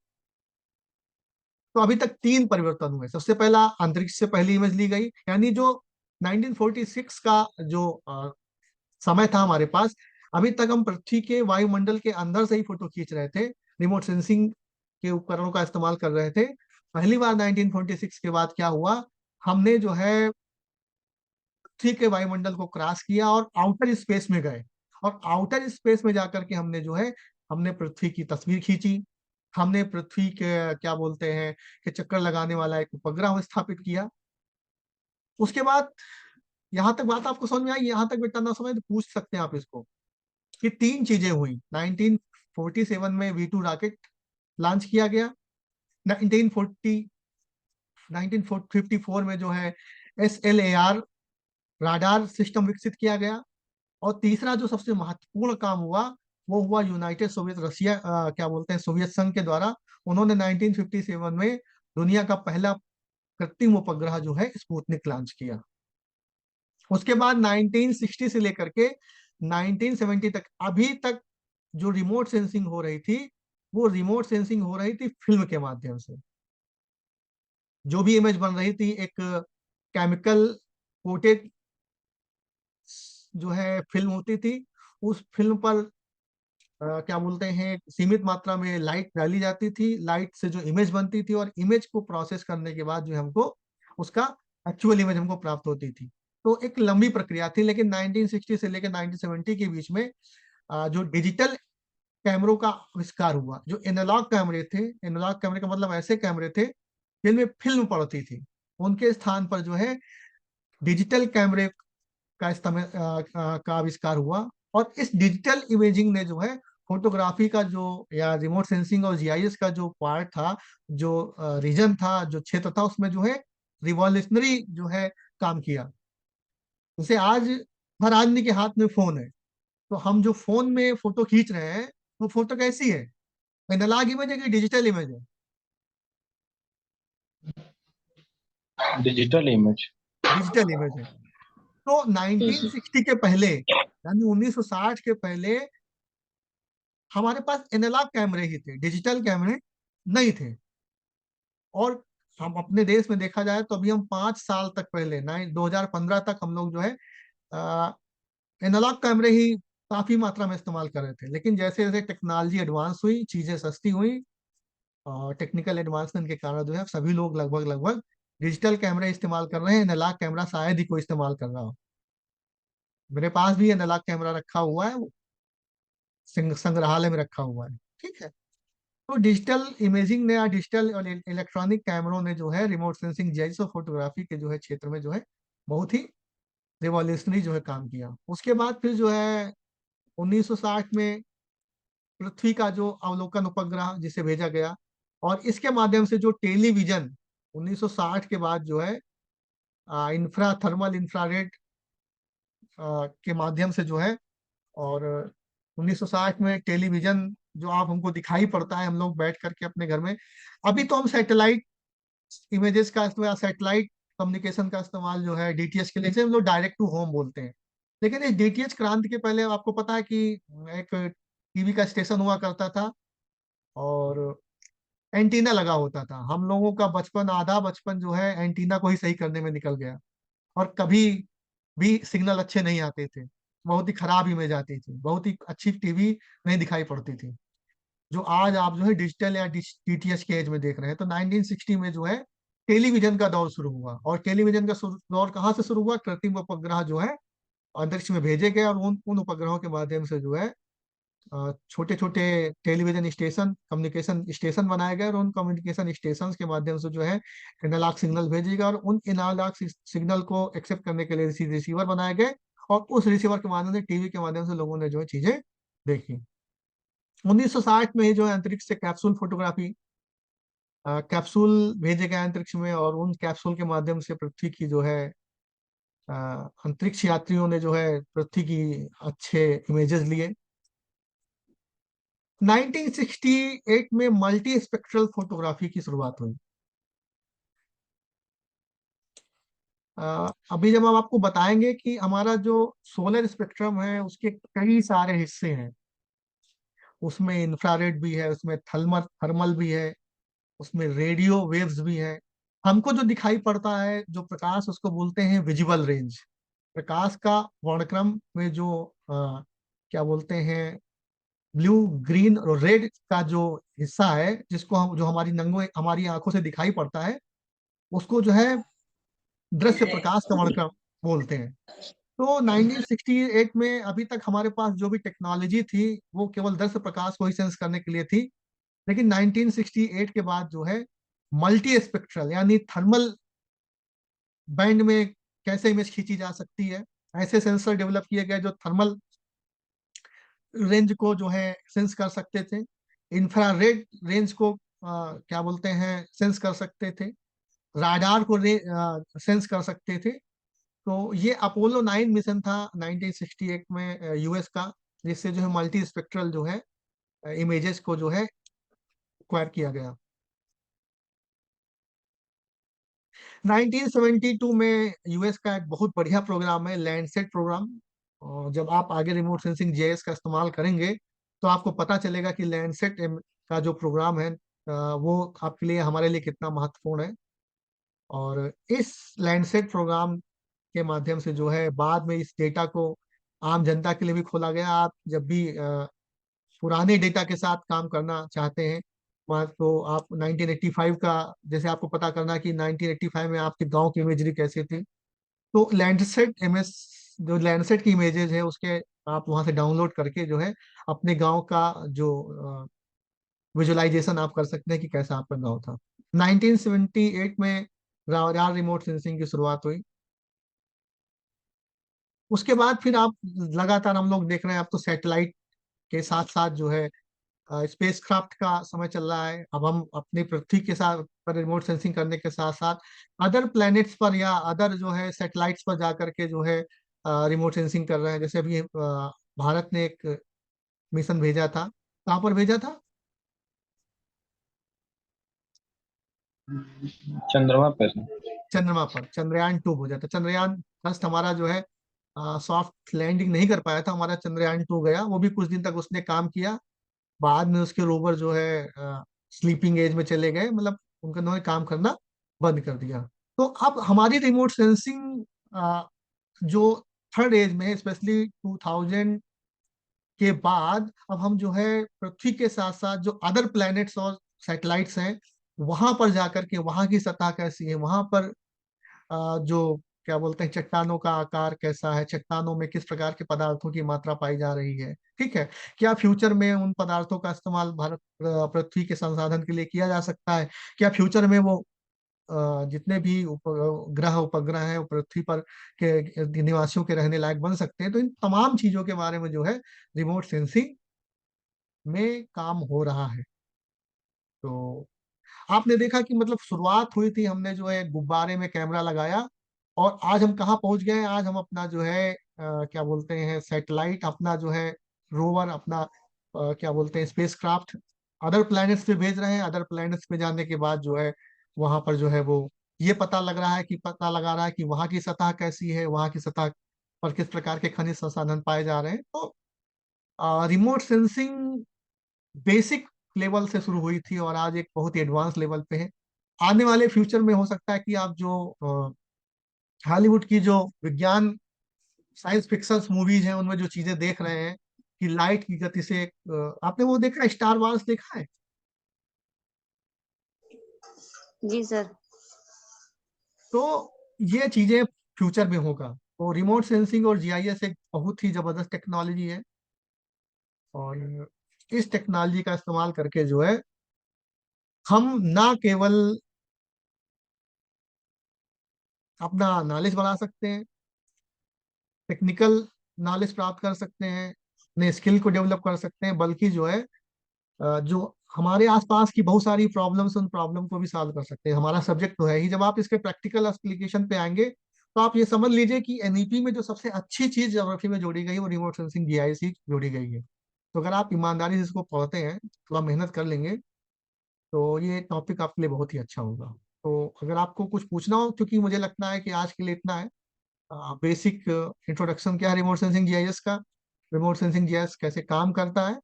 तो अभी तक तीन परिवर्तन हुए। सबसे पहला अंतरिक्ष से पहली इमेज ली गई, यानी जो 1946 का जो समय था हमारे पास, अभी तक हम पृथ्वी के वायुमंडल के अंदर से ही फोटो खींच रहे थे, रिमोट सेंसिंग के उपकरणों का इस्तेमाल कर रहे थे। पहली बार 1946 के बाद क्या हुआ, हमने जो है पृथ्वी के वायुमंडल को क्रॉस किया और आउटर स्पेस में गए। और आउटर स्पेस में जाकर के हमने पृथ्वी की तस्वीर खींची। हमने पृथ्वी के क्या बोलते हैं कि चक्कर लगाने वाला एक उपग्रह स्थापित किया। उसके बाद यहाँ तक बात आपको समझ में आई? यहाँ तक बेटा ना समझ तो पूछ सकते हैं आप इसको, कि तीन चीजें हुई। 1947 में V2 रॉकेट लॉन्च किया गया। 1940 1954 में जो है SLAR राडार सिस्टम विकसित किया गया। और तीसरा जो सबसे महत्वपूर्ण काम हुआ, वो हुआ यूनाइटेड सोवियत रशिया क्या बोलते हैं सोवियत संघ के द्वारा। उन्होंने 1957 में दुनिया का पहला कृत्रिम उपग्रह जो है स्पुतनिक लॉन्च किया। उसके बाद 1960 से लेकर के 1970 तक, अभी तक जो रिमोट सेंसिंग हो रही थी, वो रिमोट सेंसिंग हो रही थी फिल्म के माध्यम से। जो भी इमेज बन रही थी, एक केमिकल कोटेड जो है फिल्म होती थी। उस फिल्म पर क्या बोलते हैं सीमित मात्रा में लाइट डाली जाती थी, लाइट से जो इमेज बनती थी, और इमेज को प्रोसेस करने के बाद जो है हमको उसका एक्चुअल इमेज हमको प्राप्त होती थी। तो एक लंबी प्रक्रिया थी। लेकिन 1960 से लेकर 1970 के बीच में जो डिजिटल कैमरों का आविष्कार हुआ। जो एनालॉग कैमरे थे, एनालॉग कैमरे का मतलब ऐसे कैमरे थे जिनमें फिल्म पड़ती थी, उनके स्थान पर जो है डिजिटल कैमरे का आविष्कार हुआ। और इस डिजिटल इमेजिंग ने जो है फोटोग्राफी का जो, या रिमोट सेंसिंग और जीआईएस का जो पार्ट था, जो रीजन था, जो क्षेत्र था, उसमें जो है रिवॉल्यूशनरी जो है काम किया। जैसे आज हर आदमी के हाथ में फोन है, तो हम जो फोन में फोटो खींच रहे हैं, वो फोटो कैसी है? एनालॉग इमेज है कि डिजिटल इमेज है? Digital image. डिजिटल इमेज है। तो जी जी। 1960 के पहले, यानी 1960 के पहले, हमारे पास एनालॉग कैमरे ही थे, डिजिटल कैमरे नहीं थे। और हम अपने देश में देखा जाए तो अभी हम 5 साल तक पहले 2015 तक हम लोग जो है एनालॉग कैमरे ही काफी मात्रा में इस्तेमाल कर रहे थे। लेकिन जैसे जैसे टेक्नोलॉजी एडवांस हुई, चीजें सस्ती हुई, और टेक्निकल एडवांसमेंट के कारण जो है सभी लोग लगभग लगभग डिजिटल कैमरे इस्तेमाल कर रहे हैं। एनालॉग कैमरा शायद ही कोई इस्तेमाल कर रहा हो। मेरे पास भी एनालॉग कैमरा रखा हुआ है, वो संग्रहालय में रखा हुआ है। ठीक है। तो डिजिटल इमेजिंग ने, या डिजिटल और इलेक्ट्रॉनिक कैमरों ने जो है रिमोट सेंसिंग जैसे फोटोग्राफी के जो है क्षेत्र में जो है बहुत ही रिवॉल्यूशनरी जो है काम किया। उसके बाद फिर जो है 1960 में पृथ्वी का जो अवलोकन उपग्रह जिसे भेजा गया, और इसके माध्यम से जो टेलीविजन 1960 के बाद जो है इंफ्रा थर्मल इंफ्रारेड के माध्यम से जो है, और 1960 में टेलीविजन जो आप हमको दिखाई पड़ता है हम लोग बैठ करके अपने घर में। अभी तो हम सैटेलाइट इमेजेस का इस्तेमाल, सैटेलाइट कम्युनिकेशन का इस्तेमाल जो है डीटीएच के लिए, इसे हम लोग डायरेक्ट टू होम बोलते हैं। लेकिन इस डीटीएच क्रांति के पहले आपको पता है कि एक टीवी का स्टेशन हुआ करता था, और एंटीना लगा होता था। हम लोगों का बचपन, आधा बचपन जो है एंटीना को ही सही करने में निकल गया। और कभी भी सिग्नल अच्छे नहीं आते थे, बहुत ही खराब इमेज आती थी, बहुत ही अच्छी टीवी नहीं दिखाई पड़ती थी, जो आज आप जो है डिजिटल या डीटीएच के एज में देख रहे हैं। तो 1960 में जो है टेलीविजन का दौर शुरू हुआ। और टेलीविजन का दौर कहाँ से शुरू हुआ? कृत्रिम उपग्रह जो है अंतरिक्ष में भेजे गए, और उन उपग्रहों के माध्यम से जो है छोटे छोटे टेलीविजन स्टेशन, कम्युनिकेशन स्टेशन बनाए गए, और उन कम्युनिकेशन स्टेशन के माध्यम से जो है एनालॉग सिग्नल भेजेगा, और उन एनालॉग सिग्नल को एक्सेप्ट करने के लिए रिसीवर बनाए गए, और उस रिसीवर के माध्यम से, टीवी के माध्यम से लोगों ने जो है चीजें देखी। 1960 में ही जो है अंतरिक्ष से कैप्सूल फोटोग्राफी, कैप्सूल भेजे गए अंतरिक्ष में, और उन कैप्सूल के माध्यम से पृथ्वी की जो है अ, अंतरिक्ष यात्रियों ने जो है पृथ्वी की अच्छे इमेजेस लिए। 1968 में मल्टी स्पेक्ट्रल फोटोग्राफी की शुरुआत हुई। अभी जब हम आपको बताएंगे कि हमारा जो सोलर स्पेक्ट्रम है उसके कई सारे हिस्से हैं, उसमें इंफ्रारेड भी है, उसमें थर्मल थर्मल भी है, उसमें रेडियो वेव्स भी है। हमको जो दिखाई पड़ता है जो प्रकाश, उसको बोलते हैं विजुअल रेंज। प्रकाश का वर्णक्रम में जो क्या बोलते हैं, ब्लू, ग्रीन और रेड का जो हिस्सा है, जिसको हम, जो हमारी नंगों हमारी आंखों से दिखाई पड़ता है, उसको जो है दृश्य प्रकाश का वर्णक्रम बोलते हैं। तो 1968 में अभी तक हमारे पास जो भी टेक्नोलॉजी थी वो केवल दृश्य प्रकाश को ही सेंस करने के लिए थी। लेकिन 1968 के बाद जो है मल्टी स्पेक्ट्रल यानी थर्मल बैंड में कैसे इमेज खींची जा सकती है, ऐसे सेंसर डेवलप किए गए जो थर्मल रेंज को जो है सेंस कर सकते थे, इंफ्रारेड रेंज को क्या बोलते हैं सेंस कर सकते थे, राडार को सेंस कर सकते थे। तो ये अपोलो 9 मिशन था 1968 में यूएस का, जिससे जो है मल्टी स्पेक्ट्रल जो है इमेजेस को जो है एक्वायर किया गया। 1972 में यूएस का एक बहुत बढ़िया प्रोग्राम है लैंडसेट प्रोग्राम। और जब आप आगे रिमोट सेंसिंग जीआईएस का इस्तेमाल करेंगे तो आपको पता चलेगा कि लैंडसेट का जो प्रोग्राम है वो आपके लिए, हमारे लिए कितना महत्वपूर्ण है। और इस लैंडसेट प्रोग्राम के माध्यम से जो है बाद में इस डेटा को आम जनता के लिए भी खोला गया। आप जब भी पुराने डेटा के साथ काम करना चाहते हैं, वहाँ तो आप 1985 का, जैसे आपको पता करना है कि 1985 में आपके गांव की इमेजरी कैसी थी, तो लैंडसेट एमएस, जो लैंडसेट की इमेजेस है उसके आप वहां से डाउनलोड करके जो है अपने गांव का जो विजुअलाइजेशन आप कर सकते हैं कि कैसा आपका गांव था। 1978 में रार रिमोट सेंसिंग की शुरुआत हुई। उसके बाद फिर आप लगातार हम लोग देख रहे हैं, अब तो सैटेलाइट के साथ साथ जो है स्पेस क्राफ्ट का समय चल रहा है। अब हम अपनी पृथ्वी के साथ पर रिमोट सेंसिंग करने के साथ साथ अदर प्लैनेट्स पर या अदर जो है सैटेलाइट्स पर जा करके जो है रिमोट सेंसिंग कर रहे हैं। जैसे अभी भारत ने एक मिशन भेजा था, कहाँ पर भेजा था? चंद्रमा पे से। चंद्रमा पर, चंद्रयान 2 भेजा था। चंद्रयान फर्स्ट हमारा जो है सॉफ्ट लैंडिंग नहीं कर पाया था, हमारा चंद्रयान 2 गया, वो भी कुछ दिन तक उसने काम किया। बाद में उसके रोवर जो है स्लीपिंग एज में चले गए, मतलब उनका उन्होंने काम करना बंद कर दिया। तो अब हमारी रिमोट सेंसिंग जो थर्ड एज में, स्पेशली 2000 के बाद, अब हम जो है पृथ्वी के साथ साथ जो अदर प्लैनेट्स और सैटेलाइट्स हैं वहां पर जाकर के वहां की सतह कैसी है, वहां पर जो क्या बोलते हैं चट्टानों का आकार कैसा है, चट्टानों में किस प्रकार के पदार्थों की मात्रा पाई जा रही है, ठीक है, क्या फ्यूचर में उन पदार्थों का इस्तेमाल भारत पृथ्वी के संसाधन के लिए किया जा सकता है, क्या फ्यूचर में वो जितने भी ग्रह उपग्रह हैं वो पृथ्वी पर के निवासियों के रहने लायक बन सकते हैं। तो इन तमाम चीजों के बारे में जो है रिमोट सेंसिंग में काम हो रहा है। तो आपने देखा कि मतलब शुरुआत हुई थी, हमने जो है गुब्बारे में कैमरा लगाया, और आज हम कहाँ पहुंच गए हैं। आज हम अपना जो है क्या बोलते हैं सैटेलाइट, अपना जो है रोवर, अपना क्या बोलते हैं स्पेस क्राफ्ट अदर प्लैनेट्स पे भेज रहे हैं। अदर प्लैनेट्स पे जाने के बाद जो है वहां पर जो है वो ये पता लगा रहा है कि वहां की सतह कैसी है, वहां की सतह पर किस प्रकार के खनिज संसाधन पाए जा रहे हैं। तो रिमोट सेंसिंग बेसिक लेवल से शुरू हुई थी और आज एक बहुत ही एडवांस लेवल पे है। आने वाले फ्यूचर में हो सकता है कि आप जो हॉलीवुड की जो विज्ञान साइंस फिक्शन मूवीज हैं उनमें जो चीजें देख रहे हैं कि लाइट की गति से आपने वो देखा है, स्टार वार्स देखा है? जी सर। तो ये चीजें फ्यूचर में होगा। तो रिमोट सेंसिंग और जीआईएस एक बहुत ही जबरदस्त टेक्नोलॉजी है। और इस टेक्नोलॉजी का इस्तेमाल करके जो है हम ना केवल अपना नॉलेज बढ़ा सकते हैं, टेक्निकल नॉलेज प्राप्त कर सकते हैं, अपने स्किल को डेवलप कर सकते हैं, बल्कि जो है जो हमारे आसपास की बहुत सारी प्रॉब्लम्स, उन प्रॉब्लम को भी सॉल्व कर सकते हैं। हमारा सब्जेक्ट तो है ही, जब आप इसके प्रैक्टिकल एप्लीकेशन पे आएंगे तो आप ये समझ लीजिए कि एनईपी में जो सबसे अच्छी चीज ज्योग्राफी में जोड़ी गई है वो रिमोट सेंसिंग जीआईएस ही जोड़ी गई है। तो अगर आप ईमानदारी से इसको पढ़ते हैं, थोड़ा मेहनत कर लेंगे, तो ये टॉपिक आपके लिए बहुत ही अच्छा होगा। तो अगर आपको कुछ पूछना हो, क्योंकि मुझे लगता है कि आज के लिए इतना है। बेसिक इंट्रोडक्शन क्या है रिमोट सेंसिंग जीआईएस का, रिमोट सेंसिंग जीआईएस कैसे काम करता है,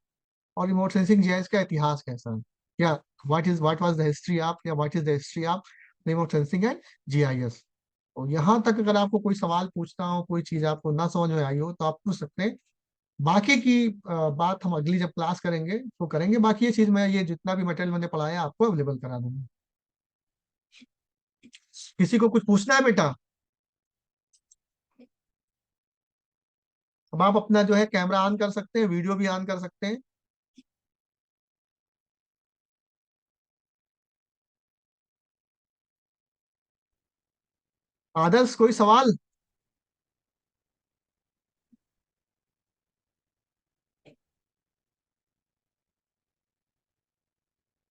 और रिमोट सेंसिंग जीआईएस का इतिहास कैसा है, या what was the history of, या what is the history of remote sensing and GIS. और यहाँ तक अगर आपको कोई सवाल पूछना हो, कोई चीज आपको ना समझ में आई हो, तो आप पूछ सकते हैं। बाकी की बात हम अगली जब क्लास करेंगे तो करेंगे। बाकी ये चीज मैं, ये जितना भी मटेरियल मैंने पढ़ाया आपको अवेलेबल करा दूंगा। किसी को कुछ पूछना है बेटा? अब आप अपना जो है कैमरा ऑन कर सकते हैं, वीडियो भी ऑन कर सकते हैं। आदर्श, कोई सवाल?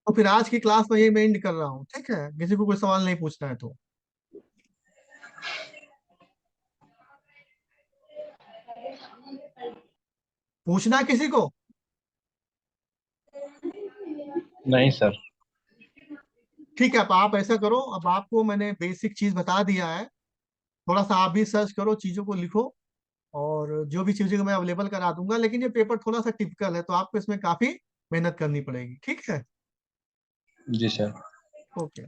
तो फिर आज की क्लास में ये मैं एंड कर रहा हूँ, ठीक है? किसी को कोई सवाल नहीं पूछना है तो पूछना है किसी को? नहीं सर। ठीक है, अब आप ऐसा करो, अब आपको मैंने बेसिक चीज बता दिया है, थोड़ा सा आप भी सर्च करो, चीजों को लिखो, और जो भी चीजें मैं अवेलेबल करा दूंगा। लेकिन ये पेपर थोड़ा सा टिपिकल है, तो आपको इसमें काफी मेहनत करनी पड़ेगी, ठीक है? जी सर। ओके।